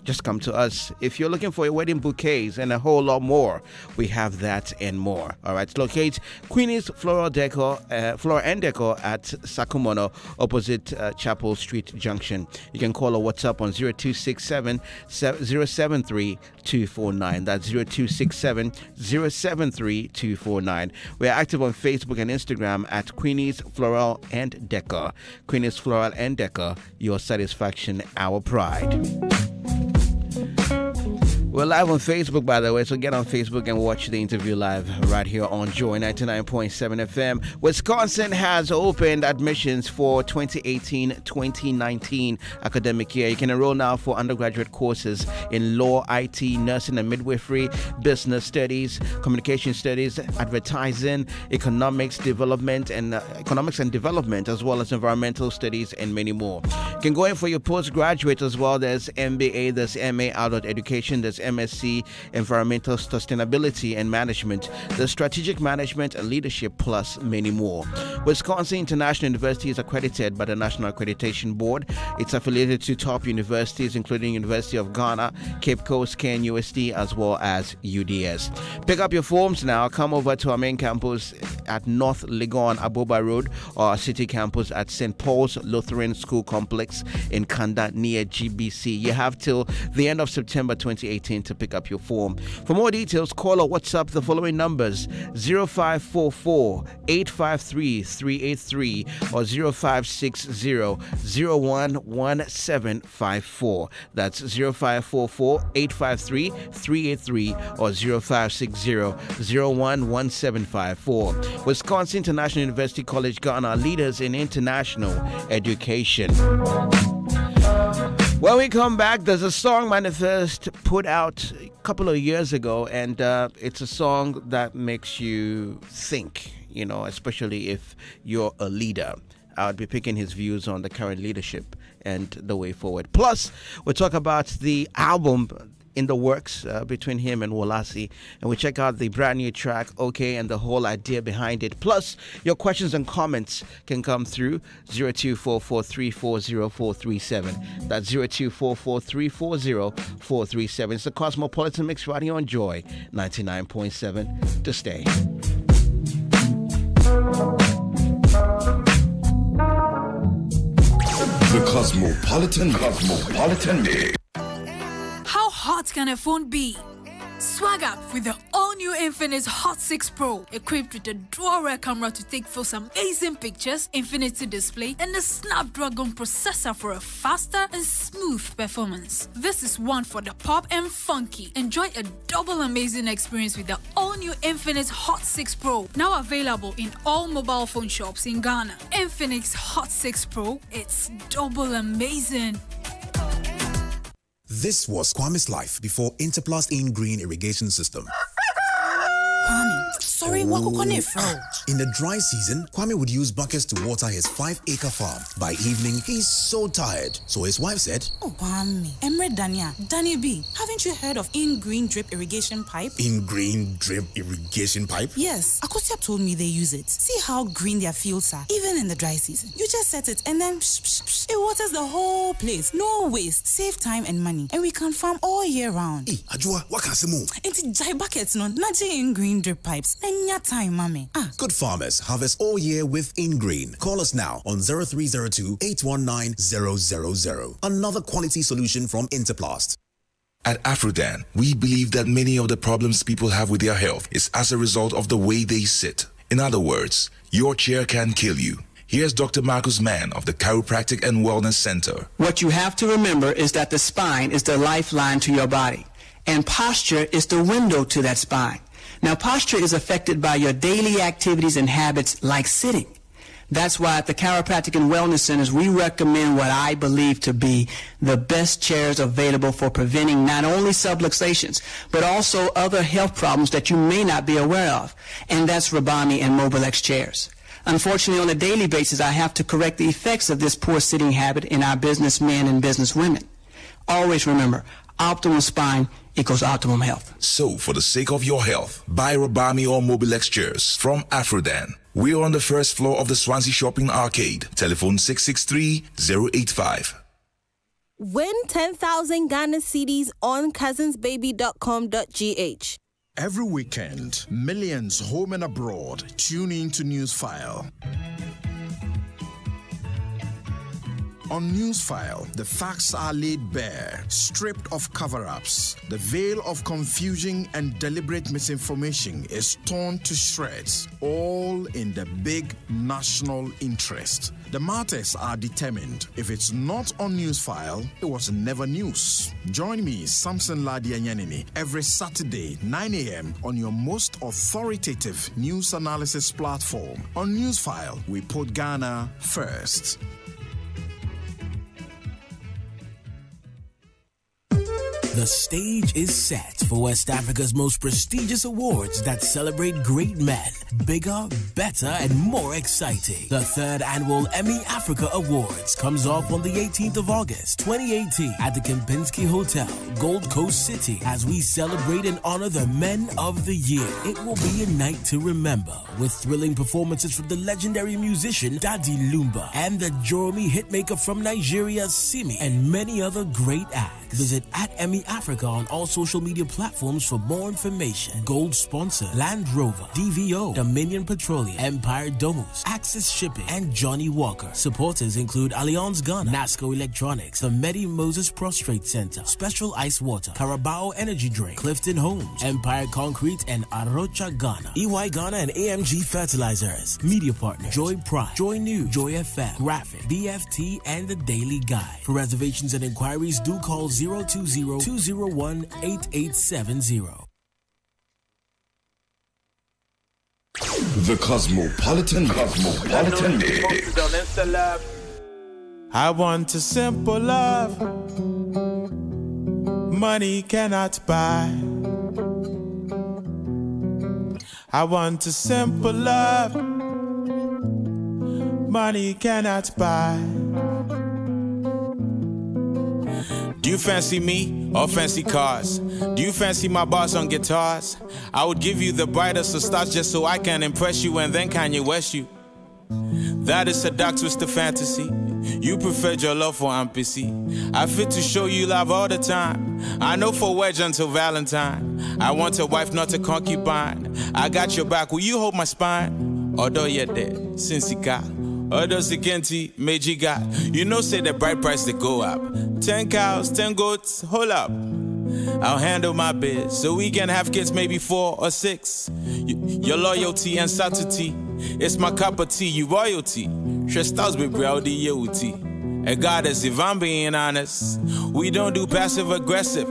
just come to us. If you're looking for your wedding bouquets and a whole lot more, we have that and more. All right, locate Queenie's Floral Floral and Decor at Sakumono, opposite Chapel Street Junction. You can call or WhatsApp on 0267 073 249. That's 0267 073 249. We're active on Facebook and Instagram at Queenie's Floral and Decor. Queenie's Floral and Decor, your satisfaction, our pride. We're live on Facebook, by the way, so get on Facebook and watch the interview live right here on Joy 99.7 FM. Wisconsin has opened admissions for 2018-2019 academic year. You can enroll now for undergraduate courses in law, IT, nursing and midwifery, business studies, communication studies, advertising, economics and development, as well as environmental studies and many more. You can go in for your postgraduate as well. There's MBA, there's MA Adult Education, there's MSc Environmental Sustainability and Management, the Strategic Management and Leadership, plus many more. Wisconsin International University is accredited by the National Accreditation Board. It's affiliated to top universities including University of Ghana, Cape Coast, KNUST, as well as UDS. Pick up your forms now. Come over to our main campus at North Legon Aboba Road, or our city campus at St. Paul's Lutheran School Complex in Kanda near GBC. You have till the end of September 2018 to pick up your form. For more details, call or WhatsApp the following numbers: 0544 853 383 or 0560 011754. That's 0544 853 383 or 0560 011754. Wisconsin International University College Ghana, leaders in international education. When we come back, there's a song Manifest put out a couple of years ago, and it's a song that makes you think, especially if you're a leader. I would be picking his views on the current leadership and the way forward. Plus, we'll talk about the album in the works between him and Wolasi, and we check out the brand new track, OK, and the whole idea behind it. Plus, your questions and comments can come through 0244340437. That's 0244340437. It's the Cosmopolitan Mix right here on Joy 99.7 to stay. The Cosmopolitan Mix. How hot can a phone be? Swag up with the all-new Infinix Hot 6 Pro, equipped with a dual-rear camera to take full amazing pictures, infinity display, and a Snapdragon processor for a faster and smooth performance. This is one for the pop and funky. Enjoy a double amazing experience with the all-new Infinix Hot 6 Pro, now available in all mobile phone shops in Ghana. Infinix Hot 6 Pro, it's double amazing. This was Kwame's life before Interplast in Green Irrigation System. Kwame, sorry, what could it from? In the dry season, Kwame would use buckets to water his 5-acre farm. By evening, he's so tired. So his wife said, "Oh, Kwame, Emre Danny B, haven't you heard of in-green drip irrigation pipe?" In-green drip irrigation pipe? Yes, Akosiap told me they use it. See how green their fields are, even in the dry season. You just set it and then it waters the whole place. No waste, save time and money, and we can farm all year round. Hey, Ajua, what can I move? It's jai buckets, no, not in-green drip pipes. Enya time, mommy. Good farmers harvest all year with InGreen. Call us now on 0302 819 000. Another quality solution from Interplast. At Afrodan, we believe that many of the problems people have with their health is as a result of the way they sit. In other words, your chair can kill you. Here's Dr. Marcus Mann of the Chiropractic and Wellness Center. What you have to remember is that the spine is the lifeline to your body, and posture is the window to that spine. Now, posture is affected by your daily activities and habits like sitting. That's why at the Chiropractic and Wellness Centers, we recommend what I believe to be the best chairs available for preventing not only subluxations, but also other health problems that you may not be aware of. And that's Rabami and Mobilex chairs. Unfortunately, on a daily basis, I have to correct the effects of this poor sitting habit in our businessmen and businesswomen. Always remember, optimal spine equals optimum health. So, for the sake of your health, buy Rabami or Mobilex chairs from Afrodan. We are on the first floor of the Swansea Shopping Arcade. Telephone 663-085. Win 10,000 Ghana cedis on cousinsbaby.com.gh. Every weekend, millions home and abroad tune in to Newsfile. On Newsfile, the facts are laid bare, stripped of cover-ups. The veil of confusion and deliberate misinformation is torn to shreds, all in the big national interest. The matters are determined. If it's not on Newsfile, it was never news. Join me, Samson Ladianyanini, every Saturday, 9 a.m. on your most authoritative news analysis platform. On Newsfile, we put Ghana first. The stage is set for West Africa's most prestigious awards that celebrate great men. Bigger, better, and more exciting. The 3rd Annual Emmy Africa Awards comes off on the 18th of August, 2018 at the Kempinski Hotel, Gold Coast City, as we celebrate and honor the Men of the Year. It will be a night to remember, with thrilling performances from the legendary musician Daddy Lumba and the Joromi hitmaker from Nigeria, Simi, and many other great acts. Visit @EmmyAfrica on all social media platforms for more information. Gold sponsor Land Rover, DVO, Dominion Petroleum, Empire Domus, Access Shipping, and Johnny Walker. Supporters include Allianz Ghana, Nasco Electronics, the Medi Moses Prostrate Center, Special Ice Water, Carabao Energy Drink, Clifton Homes, Empire Concrete, and Arocha Ghana. EY Ghana and AMG Fertilizers. Media partner Joy Prime, Joy News, Joy FM, Graphic, BFT, and The Daily Guide. For reservations and inquiries, do call 020-201-8870. The Cosmopolitan. I want a simple love. Money cannot buy. I want a simple love. Money cannot buy. Do you fancy me or fancy cars? Do you fancy my bars on guitars? I would give you the brightest of stars just so I can impress you and then Kanye West you. That is a dark twisted fantasy. You preferred your love for MPC. I fit to show you love all the time. I know for wedge until Valentine. I want a wife, not a concubine. I got your back, will you hold my spine? Although you're dead, since you got. Others Genti, Mejiga. You know, say the bright price they go up. 10 cows, 10 goats, hold up. I'll handle my biz so we can have kids, maybe 4 or 6. Your loyalty and subtlety, it's my cup of tea, you royalty. Styles be rowdy, youty. A goddess, if I'm being honest. We don't do passive aggressive.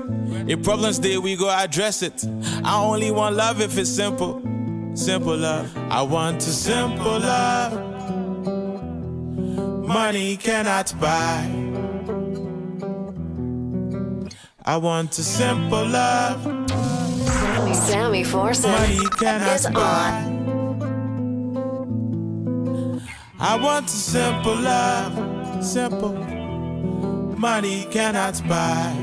If problems there, we go address it. I only want love if it's simple. Simple love. I want a simple love. Money cannot buy. I want a simple love. Sammy Forson Money cannot is buy. on. I want a simple love. Simple. Money cannot buy.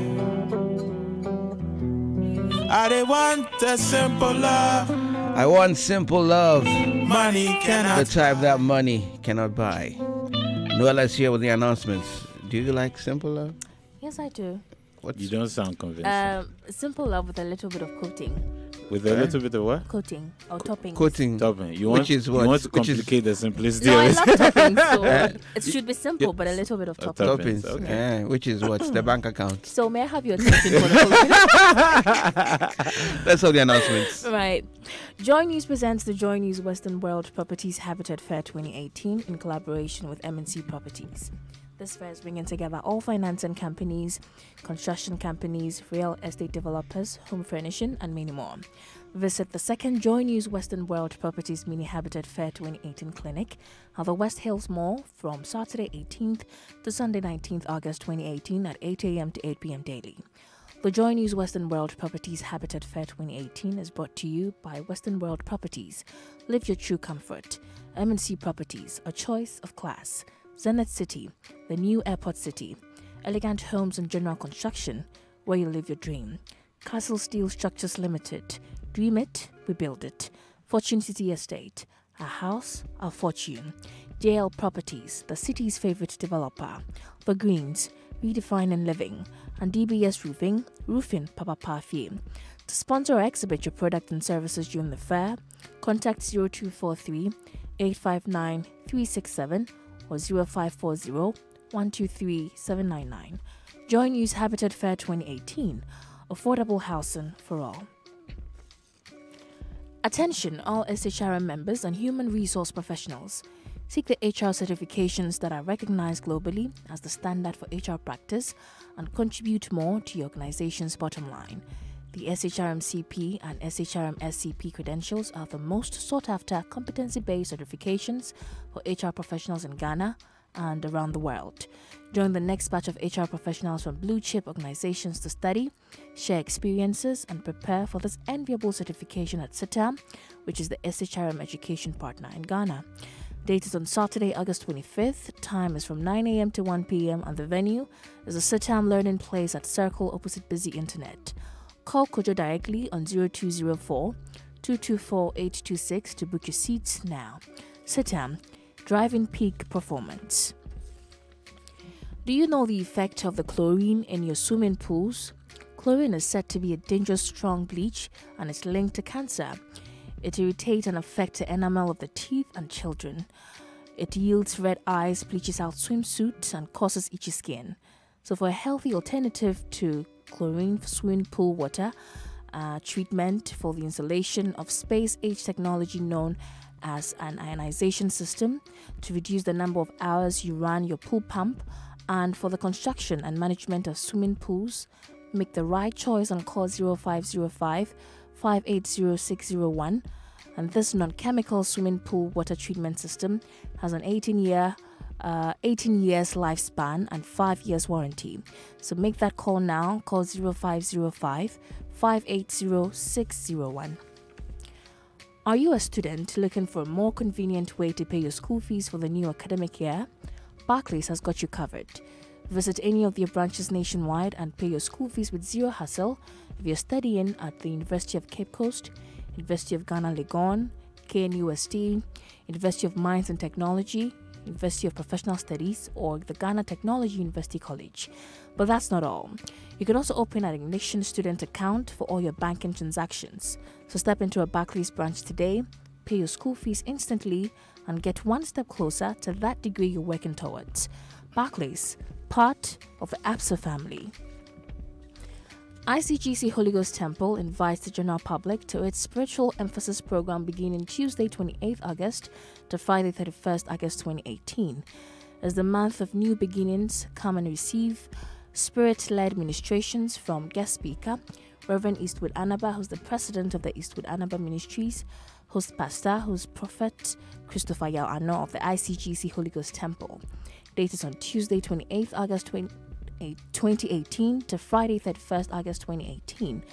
I don't want a simple love. I want simple love. Money cannot The type that money cannot buy. Noella's here with the announcements. Do you like simple love? Yes, I do. You don't sound convinced. Simple love with a little bit of coating. With a little bit of what? Coating or topping. Coating. Topping. You Which is what? You want to complicate the simplicity No, of I it. love topping, so it should be simple, but a little bit of topping. Toppings. Okay. Yeah, which is what? The bank account. So may I have your attention for the coating? That's all the announcements. Right. Joy News presents the Joy News Western World Properties Habitat Fair 2018 in collaboration with M&C Properties. This fair is bringing together all financing companies, construction companies, real estate developers, home furnishing, and many more. Visit the second Joy News Western World Properties Mini Habitat Fair 2018 clinic at the West Hills Mall from Saturday 18th to Sunday 19th August 2018 at 8 a.m. to 8 p.m. daily. The Joy News Western World Properties Habitat Fair 2018 is brought to you by Western World Properties. Live your true comfort. M&C Properties, a choice of class. Zenith City, the new airport city. Elegant Homes and General Construction, where you live your dream. Castle Steel Structures Limited. Dream it, we build it. Fortune City Estate, our house, our fortune. JL Properties, the city's favorite developer. The Greens, redefining living. And DBS Roofing, roofing Papa Parfait. To sponsor or exhibit your product and services during the fair, contact 0243 859 367 or 0540 123 799. Joy News Habitat Fair 2018. Affordable housing for all. Attention, all SHRM members and human resource professionals. Seek the HR certifications that are recognized globally as the standard for HR practice and contribute more to your organization's bottom line. The SHRM CP and SHRM SCP credentials are the most sought-after competency-based certifications for HR professionals in Ghana and around the world. Join the next batch of HR professionals from blue-chip organizations to study, share experiences, and prepare for this enviable certification at CITAM, which is the SHRM education partner in Ghana. Date is on Saturday, August 25th. Time is from 9 a.m. to 1 p.m. and the venue is the CITAM Learning Place at Circle opposite Busy Internet. Call Kojo directly on 0204 224 826 to book your seats now. CITAM, driving peak performance. Do you know the effect of the chlorine in your swimming pools? Chlorine is said to be a dangerous strong bleach and is linked to cancer. It irritates and affects the enamel of the teeth and children. It yields red eyes, bleaches out swimsuits, and causes itchy skin. So for a healthy alternative to chlorine for swimming pool water, treatment for the installation of space-age technology known as an ionization system to reduce the number of hours you run your pool pump, and for the construction and management of swimming pools, make the right choice and call 0505 580 601. And this non-chemical swimming pool water treatment system has an 18 years lifespan and 5 years warranty. So make that call now. Call 0505 580 601. Are you a student looking for a more convenient way to pay your school fees for the new academic year? Barclays has got you covered. Visit any of their branches nationwide and pay your school fees with zero hassle if you're studying at the University of Cape Coast, University of Ghana Legon, KNUST, University of Mines and Technology, University of Professional Studies, or the Ghana Technology University College. But that's not all. You can also open an Ignition student account for all your banking transactions. So step into a Barclays branch today, pay your school fees instantly, and get one step closer to that degree you're working towards. Barclays, part of the ABSA family. ICGC Holy Ghost Temple invites the general public to its spiritual emphasis program beginning Tuesday 28th August to Friday 31st August 2018. As the month of new beginnings, come and receive spirit-led ministrations from guest speaker Reverend Eastwood Anaba, who's the president of the Eastwood Anaba Ministries, host pastor, who's Prophet Christopher Yao Ano of the ICGC Holy Ghost Temple. Date is on Tuesday 28th August 2018 to Friday 31st August 2018.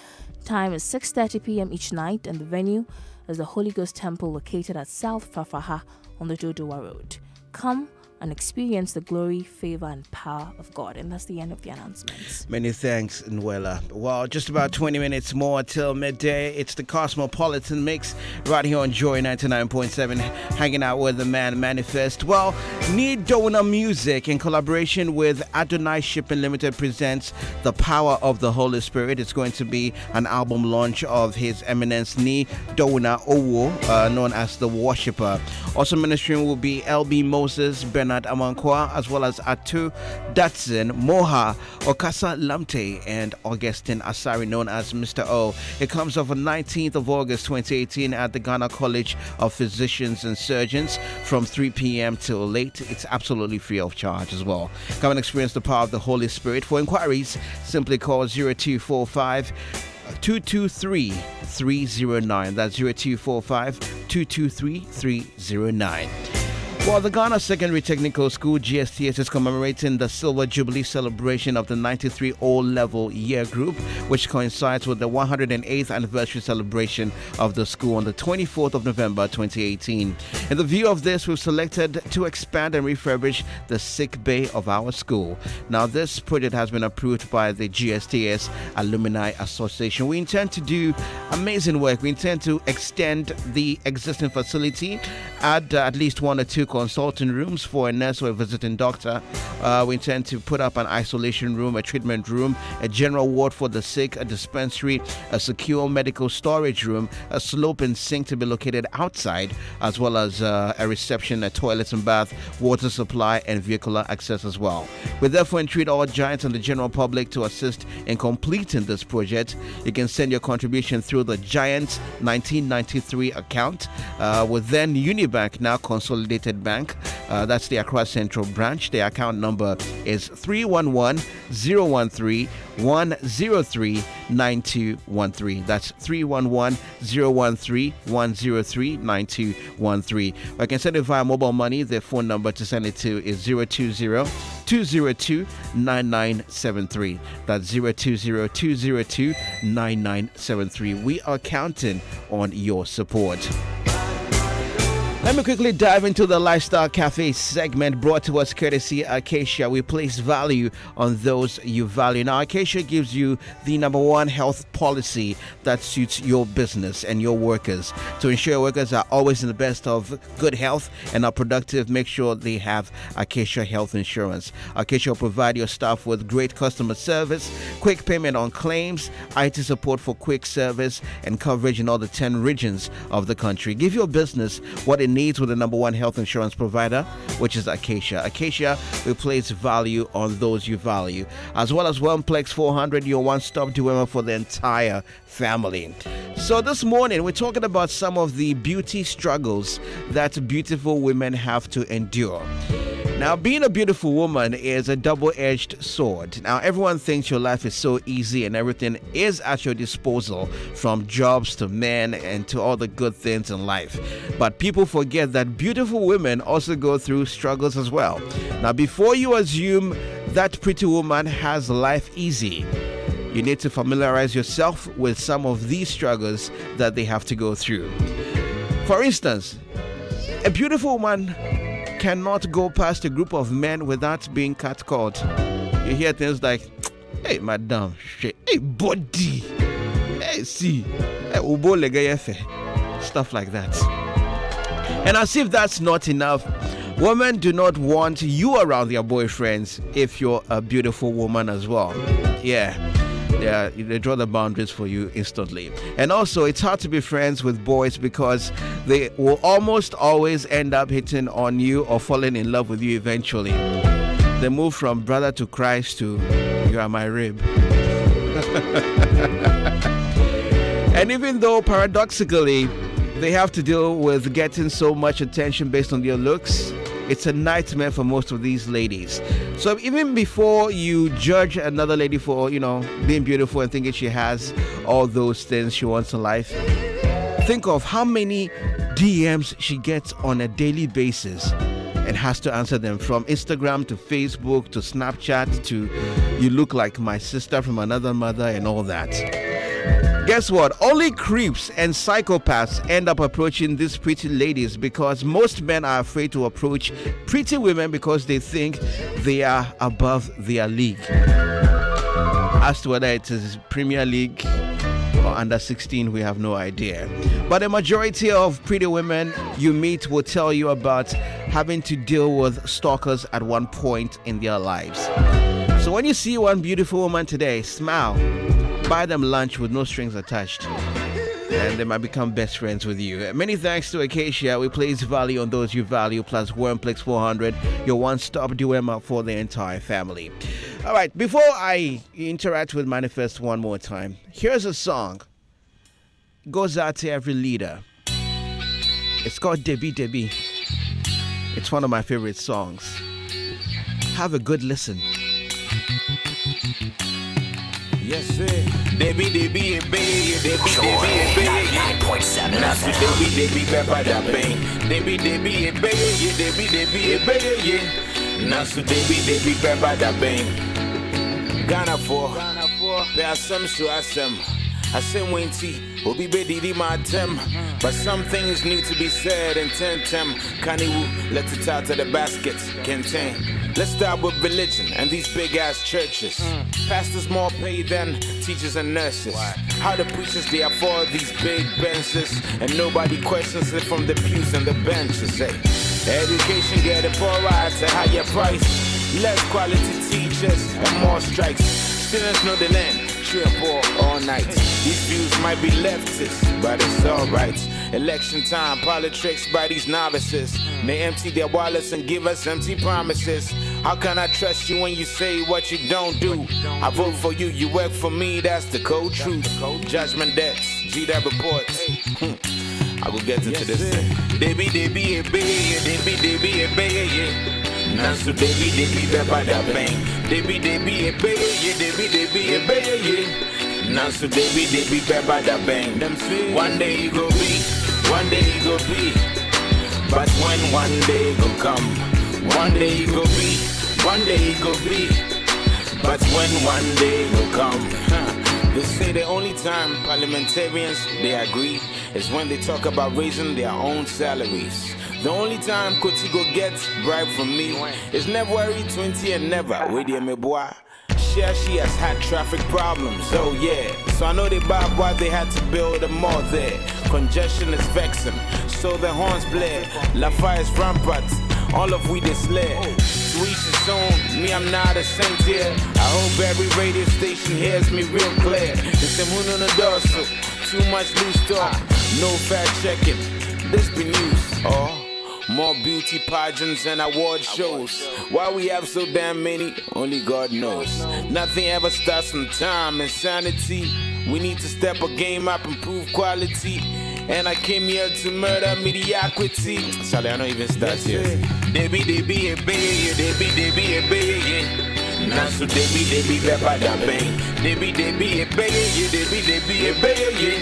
Time is 6:30 p.m. each night, and the venue is the Holy Ghost Temple located at South Fafaha on the Dodowa Road. Come and experience the glory, favor, and power of God. And that's the end of the announcements. Many thanks, Nwela. Well, just about 20 minutes more till midday. It's the Cosmopolitan Mix right here on Joy 99.7, hanging out with the man Manifest. Well, Need Donor Music in collaboration with Adonai Shipping Limited presents The Power of the Holy Spirit. It's going to be an album launch of His Eminence Ni Donor Owo, known as The Worshipper. Also ministering will be LB Moses, Bernard Amankwa, as well as Atu Datsun, Moha, Okasa Lamte, and Augustine Asari, known as Mr. O. It comes off on 19th of August 2018 at the Ghana College of Physicians and Surgeons from 3 p.m. till late. It's absolutely free of charge as well. Come and experience the power of the Holy Spirit. For inquiries, simply call 0245 223 309. That's 0245 223 309. Well, the Ghana Secondary Technical School, GSTS, is commemorating the Silver Jubilee celebration of the 93 O-Level Year Group, which coincides with the 108th anniversary celebration of the school on the 24th of November 2018. In the view of this, we've selected to expand and refurbish the sick bay of our school. Now, this project has been approved by the GSTS Alumni Association. We intend to do amazing work. We intend to extend the existing facility, add at least 1 or 2 consulting rooms for a nurse or a visiting doctor. We intend to put up an isolation room, a treatment room, a general ward for the sick, a dispensary, a secure medical storage room, a slope and sink to be located outside, as well as a reception, a toilet and bath, water supply, and vehicular access as well. We therefore entreat all Giants and the general public to assist in completing this project. You can send your contribution through the Giants 1993 account with then Unibank, now Consolidated Bank. That's the Accra Central branch. The account number is 311-013-103-9213. That's 311-013-103-9213. Or you can send it via mobile money. The phone number to send it to is 020-202-9973. That's 020-202-9973. We are counting on your support. Let me quickly dive into the Lifestyle Cafe segment brought to us courtesy Acacia. We place value on those you value. Now, Acacia gives you the #1 health policy that suits your business and your workers. To ensure your workers are always in the best of good health and are productive, make sure they have Acacia Health Insurance. Acacia will provide your staff with great customer service, quick payment on claims, IT support for quick service, and coverage in all the 10 regions of the country. Give your business what it needs with the #1 health insurance provider, which is Acacia. Acacia will place value on those you value, as well as OnePlex 400, your one-stop doer for the entire family. So this morning, we're talking about some of the beauty struggles that beautiful women have to endure. Now, being a beautiful woman is a double-edged sword. Now, everyone thinks your life is so easy and everything is at your disposal, from jobs to men and to all the good things in life. But people forget that beautiful women also go through struggles as well. Now, before you assume that pretty woman has life easy, you need to familiarize yourself with some of these struggles that they have to go through. For instance, a beautiful woman cannot go past a group of men without being catcalled. You hear things like, "Hey, madam, shit. Hey, body. Hey, see. Hey, ubo legeyefe." Stuff like that. And as if that's not enough, women do not want you around their boyfriends if you're a beautiful woman as well. Yeah. They draw the boundaries for you instantly. And also, it's hard to be friends with boys because they will almost always end up hitting on you or falling in love with you eventually. They move from brother to Christ to you are my rib. And even though paradoxically they have to deal with getting so much attention based on their looks, it's a nightmare for most of these ladies. So even before you judge another lady for, being beautiful and thinking she has all those things she wants in life, think of how many DMs she gets on a daily basis and has to answer them, from Instagram to Facebook to Snapchat to "you look like my sister from another mother" and all that. Guess what? Only creeps and psychopaths end up approaching these pretty ladies, because most men are afraid to approach pretty women because they think they are above their league. As to whether it is Premier League or under 16, we have no idea. But the majority of pretty women you meet will tell you about having to deal with stalkers at one point in their lives. So when you see one beautiful woman today, smile. Buy them lunch with no strings attached, and they might become best friends with you. Many thanks to Acacia. We place value on those you value, plus OnePlex 400, your one-stop doer for the entire family. All right, before I interact with Manifest one more time, here's a song. Goes out to every leader. It's called Debbie Debbie. It's one of my favorite songs. Have a good listen. Yes, sir. Debbie, Debbie, Debbie, Debbie, Debbie, 99.7 FM. Debbie, Debbie, Peppa, da bang. Debbie, Debbie, Debbie, Debbie, Debbie, Debbie, Nasu, Debbie, Debbie, Peppa, da bang. Ghana for. There are some to ask them. I say Winty, Obi Bedi my tem. But some things need to be said and tem. Kaniwu, let's it out to the basket. Kenten. Let's start with religion and these big ass churches. Pastors more pay than teachers and nurses. How the preachers they afford these big benches, and nobody questions it from the pews and the benches. Hey. Education getting poorer at a higher price. Less quality teachers and more strikes. Students know the land, trip all night. These views might be leftist, but it's alright. Election time, politics by these novices. They empty their wallets and give us empty promises. How can I trust you when you say what you don't do? I vote for you, you work for me, that's the cold truth. Judgment debts, G that reports. I will get into this thing. They be a bay, yeah. Nansu they be beba da bang. They be a bay, yeah. They be a bay, yeah. Nansu they be beba da bang. Them say one day you go be, one day you go be. But when one day go come, one day you go be, one day you go be. But when one day go come, they say the only time parliamentarians they agree is when they talk about raising their own salaries. The only time Kotigo gets bribe from me is February 20 and never. With the Meboa, she has had traffic problems. Oh yeah, so I know they bad why they had to build a mall there. Congestion is vexing, so the horns blare. La fire is rampant, all of we is led. To each his own, me I'm not a saint here. I hope every radio station hears me real clear. It's a moon on the door, so too much loose talk, no fact checking. This be news, more beauty pageants and award shows. Why we have so damn many, only God knows. Nothing ever starts on time, insanity. We need to step a game up, improve quality. And I came here to murder mediocrity. Sorry, I don't even start here. They be a bay, yeah. They be a bay, yeah. Nansu they be beba da bang. They be a bay, yeah. They be a bay, yeah.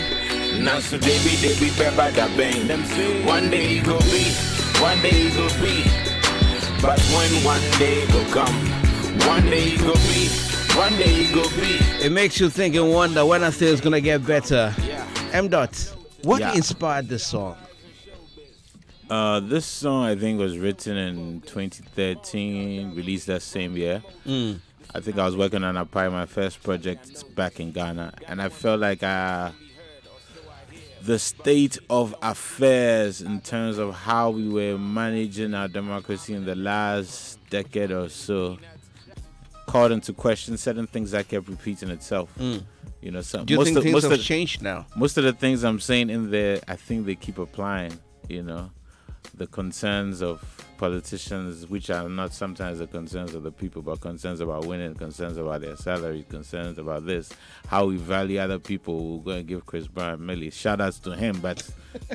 Nansu they be beba da bang. Them say one day you go be, one day you go be. But when one day go come, one day you go be, one day you go be. It makes you think and wonder when I say it's gonna get better. M. What inspired this song? This song I think was written in 2013, released that same year. I think I was working on my first project back in Ghana, and I felt like the state of affairs in terms of how we were managing our democracy in the last decade or so called into question certain things that kept repeating itself. You know, do you think things have changed now? Most of the things I'm saying in there, I think they keep applying. You know, the concerns of politicians, which are not sometimes the concerns of the people, but concerns about winning, concerns about their salary, concerns about this, how we value other people. We're going to give Chris Brown Millie shout outs to him, but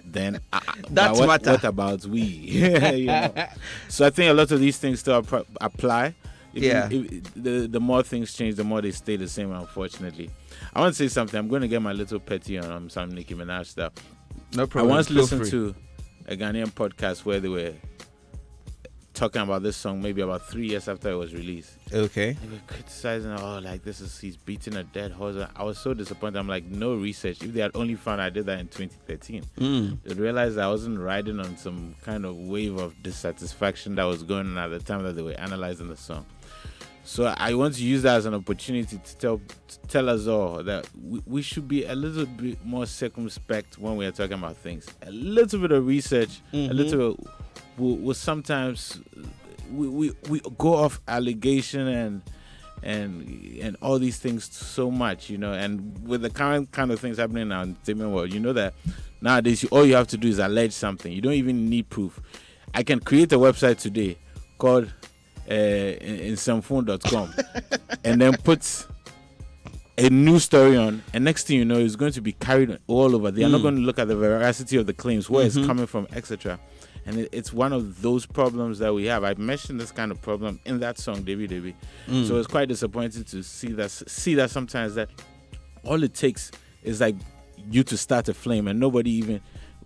then what about we? You know? So I think a lot of these things still apply. The more things change, the more they stay the same, unfortunately. I want to say something. I'm going to get my little petty on some Nicki Minaj stuff. No problem. I once listened to a Ghanaian podcast where they were talking about this song maybe about 3 years after it was released. Okay. They were criticizing, he's beating a dead horse. I was so disappointed. I'm like, no research. If they had only found I did that in 2013, they'd realize I wasn't riding on some kind of wave of dissatisfaction that was going on at the time that they were analyzing the song. So I want to use that as an opportunity to tell us all that we should be a little bit more circumspect when we are talking about things. A little bit of research, a little bit. Will sometimes we go off allegation and all these things so much, you know. And with the current kind of things happening now in the entertainment world, you know that nowadays all you have to do is allege something. You don't even need proof. I can create a website today called insomephone.com and then put a new story on, and next thing you know, it's going to be carried all over. They are not going to look at the veracity of the claims, where it's coming from, etc. And it's one of those problems that we have. I mentioned this kind of problem in that song, Debbie. So it's quite disappointing to see that sometimes that all it takes is like you to start a flame, and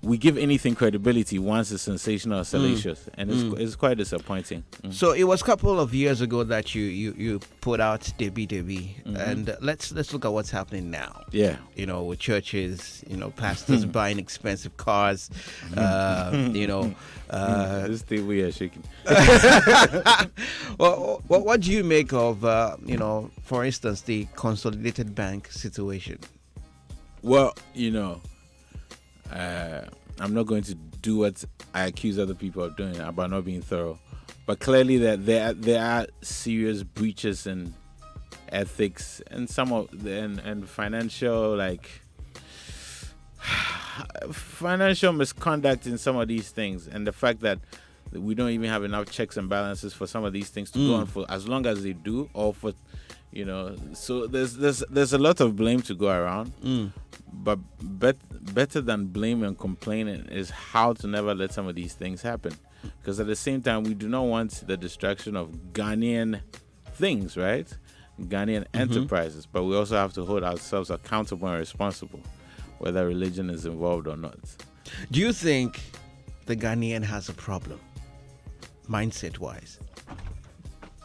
we give anything credibility once it's sensational or salacious, and it's quite disappointing. So it was a couple of years ago that you put out Debbie, and let's look at what's happening now. Yeah, you know, with churches, you know, pastors buying expensive cars, you know. This thing we are shaking. Well, what do you make of you know, for instance, the Consolidated Bank situation? Well, you know, I'm not going to do what I accuse other people of doing, about not being thorough. But clearly that there are serious breaches in ethics and some of and financial financial misconduct in some of these things, and the fact that we don't even have enough checks and balances for some of these things to go on for as long as they do, or for so there's a lot of blame to go around. But better than blame and complaining is how to never let some of these things happen, because at the same time we do not want the destruction of Ghanaian things, right? Ghanaian enterprises, but we also have to hold ourselves accountable and responsible, whether religion is involved or not. Do you think the Ghanaian has a problem, mindset-wise?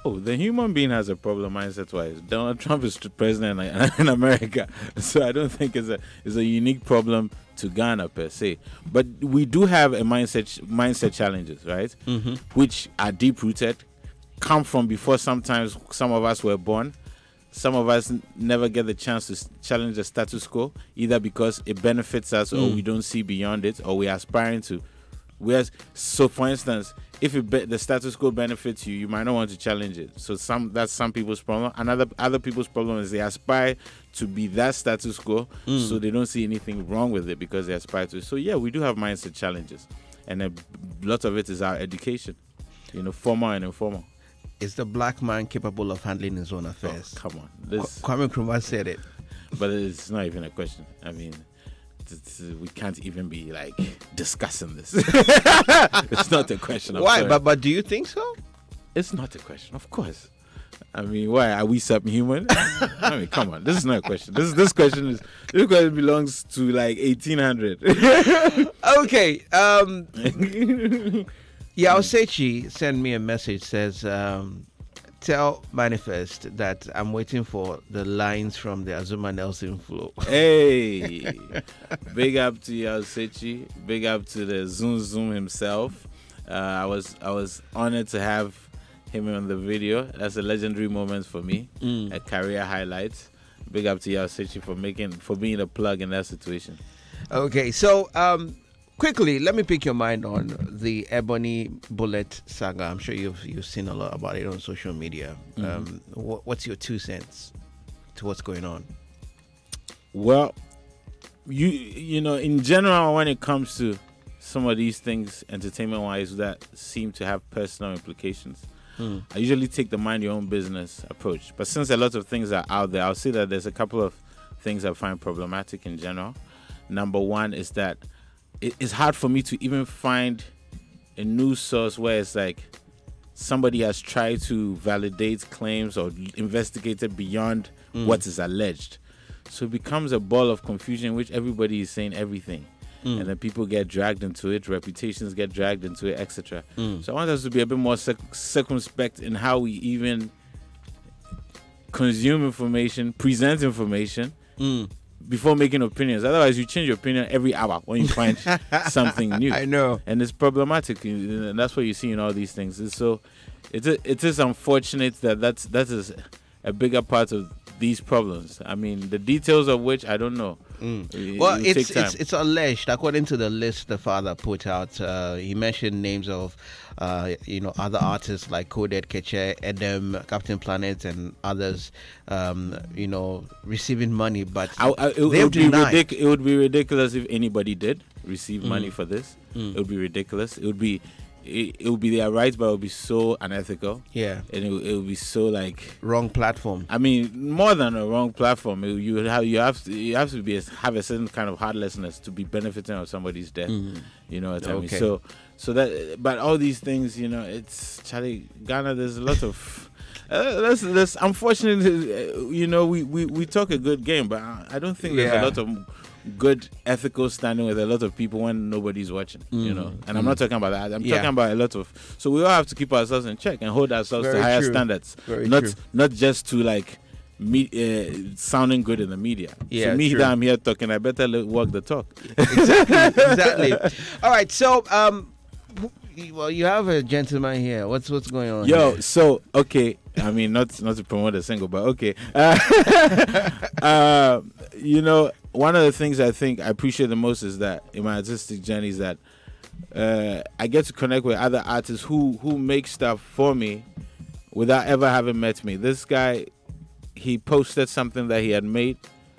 Oh, the human being has a problem mindset-wise. Donald Trump is president in America, so I don't think it's a unique problem to Ghana per se. But we do have a mindset challenges, right? Which are deep-rooted, come from before sometimes some of us were born. Some of us never get the chance to challenge the status quo, either because it benefits us or we don't see beyond it, or we're aspiring to. So, for instance, if the status quo benefits you, you might not want to challenge it. So that's some people's problem. Other people's problem is they aspire to be that status quo, so they don't see anything wrong with it because they aspire to. So yeah, we do have mindset challenges, and a lot of it is our education, formal and informal. Is the black man capable of handling his own affairs? Oh, come on, Kwame Nkrumah said it, but it's not even a question. I mean, we can't even be discussing this. It's not a question. Why? But do you think so? It's not a question, of course. I mean, why are we subhuman? I mean, come on. This is not a question. This question belongs to 1800. Okay. Yaosechi sent me a message. Says, tell Manifest that I'm waiting for the lines from the Azuma Nelson flow. Hey, big up to Yaosechi. Big up to the Zoom himself. I was honored to have him on the video. That's a legendary moment for me, a career highlight. Big up to Yaosechi for being a plug in that situation. Okay, so quickly, let me pick your mind on the Ebony Bullet saga. I'm sure you've seen a lot about it on social media. What's your 2 cents to what's going on? Well, you know, in general, when it comes to some of these things, entertainment-wise, that seem to have personal implications, I usually take the mind your own business approach. But since a lot of things are out there, I'll say that there's a couple of things I find problematic in general. Number one is that it's hard for me to even find a news source where it's like somebody has tried to validate claims or investigate it beyond what is alleged. So it becomes a ball of confusion in which everybody is saying everything. And then people get dragged into it, reputations get dragged into it, etc. So I want us to be a bit more circumspect in how we even consume information, present information, before making opinions. Otherwise, you change your opinion every hour when you find something new. I know. And it's problematic. And that's what you see in all these things. And so it is unfortunate that is a bigger part of these problems. I mean, the details of which I don't know. Well, it's alleged, according to the list the father put out. He mentioned names of other artists like Coded, Keche, Edem, Captain Planet, and others receiving money, but it would be ridiculous if anybody did receive money for this. It would be ridiculous. It would be their right, but it would be so unethical. Yeah, and it would be so wrong platform. I mean, more than a wrong platform, you have to have a certain kind of heartlessness to be benefiting of somebody's death. You know what I mean? So that, but all these things, it's Charlie Ghana. There's a lot of that's unfortunately, we talk a good game, but I don't think there's a lot of good ethical standing with a lot of people when nobody's watching, and I'm not talking about that. I'm talking about a lot of, so we all have to keep ourselves in check and hold ourselves to higher standards, not just to sounding good in the media. So me that I'm here talking, I better walk the talk. Exactly. All right, so well, you have a gentleman here. What's going on? Yo, here? So okay, I mean not to promote a single, but okay. One of the things I think I appreciate the most is that in my artistic journey is that I get to connect with other artists who make stuff for me without ever having met me. This guy, he posted something that he had made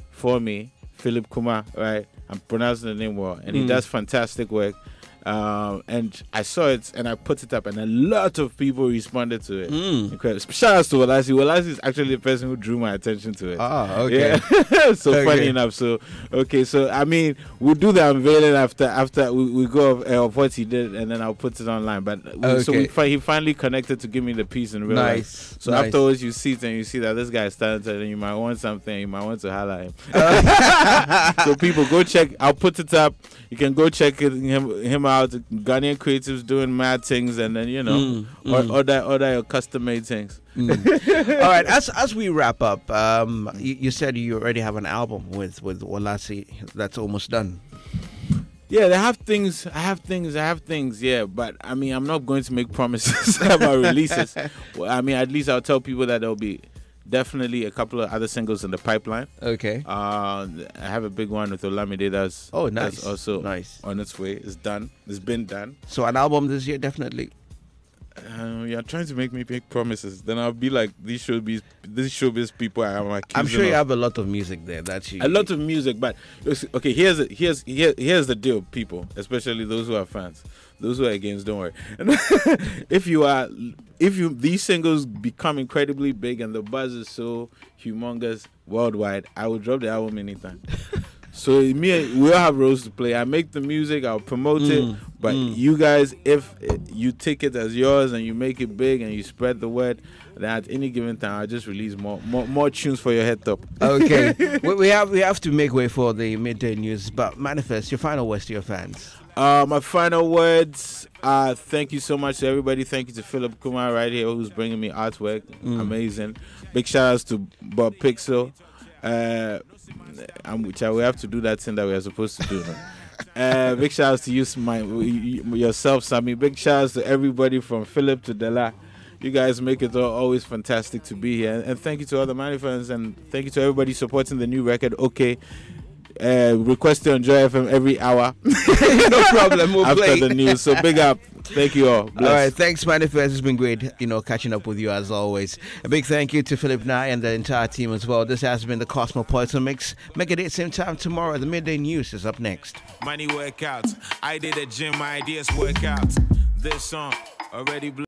for me, Philip Kumar, right? I'm pronouncing the name well, and he does fantastic work. And I saw it and I put it up, and a lot of people responded to it. Incredible. Shout out to Walasi. Walasi is actually the person who drew my attention to it. Ah, okay. Yeah. So funny enough. So I mean, we'll do the unveiling after we go of what he did, and then I'll put it online. But so he finally connected to give me the piece in real life. So afterwards, you see it and you see that this guy is talented, and you might want something, you might want to highlight him. So people, go check. I'll put it up. You can go check him out. Ghanaian creatives doing mad things, and then order custom made things. All right, as we wrap up, you said you already have an album with Walasi that's almost done. Yeah, I have things. Yeah, but I mean, I'm not going to make promises about releases. Well, I mean, at least I'll tell people that there'll be definitely a couple of other singles in the pipeline. Okay. I have a big one with Olamide that's also on its way. It's done. It's been done. So an album this year, definitely. You're trying to make me make promises. Then I'll be like, these showbiz people are accusing. I'm sure you have a lot of music there. A lot of music, but okay. Here's the deal, people, especially those who are fans. Those who are against, don't worry. If these singles become incredibly big and the buzz is so humongous worldwide, I will drop the album anytime. So we all have roles to play. I make the music, I'll promote it, but you guys, if you take it as yours and you make it big and you spread the word, then at any given time I'll just release more tunes for your head top. Okay. we have to make way for the midday news, but Manifest, your final words to your fans. My final words are thank you so much to everybody. Thank you to Philip Kumar right here who's bringing me artwork. Amazing. Big shout outs to Bob Pixel. Which I will have to do that thing that we are supposed to do. Big shout outs to yourself, Sammy. Big shout outs to everybody from Philip to Dela. You guys make it always fantastic to be here. And thank you to all the Money fans, and thank you to everybody supporting the new record. Okay. Request to Enjoy FM every hour. No problem. We'll after play the news. So big up. Thank you all. Bless. All right. Thanks, Manifest. It's been great, catching up with you as always. A big thank you to Philip Nye and the entire team as well. This has been the Cosmopolitan Mix. Make it at same time tomorrow. The midday news is up next. Money workouts. I did a gym. My ideas work out. This song already blew.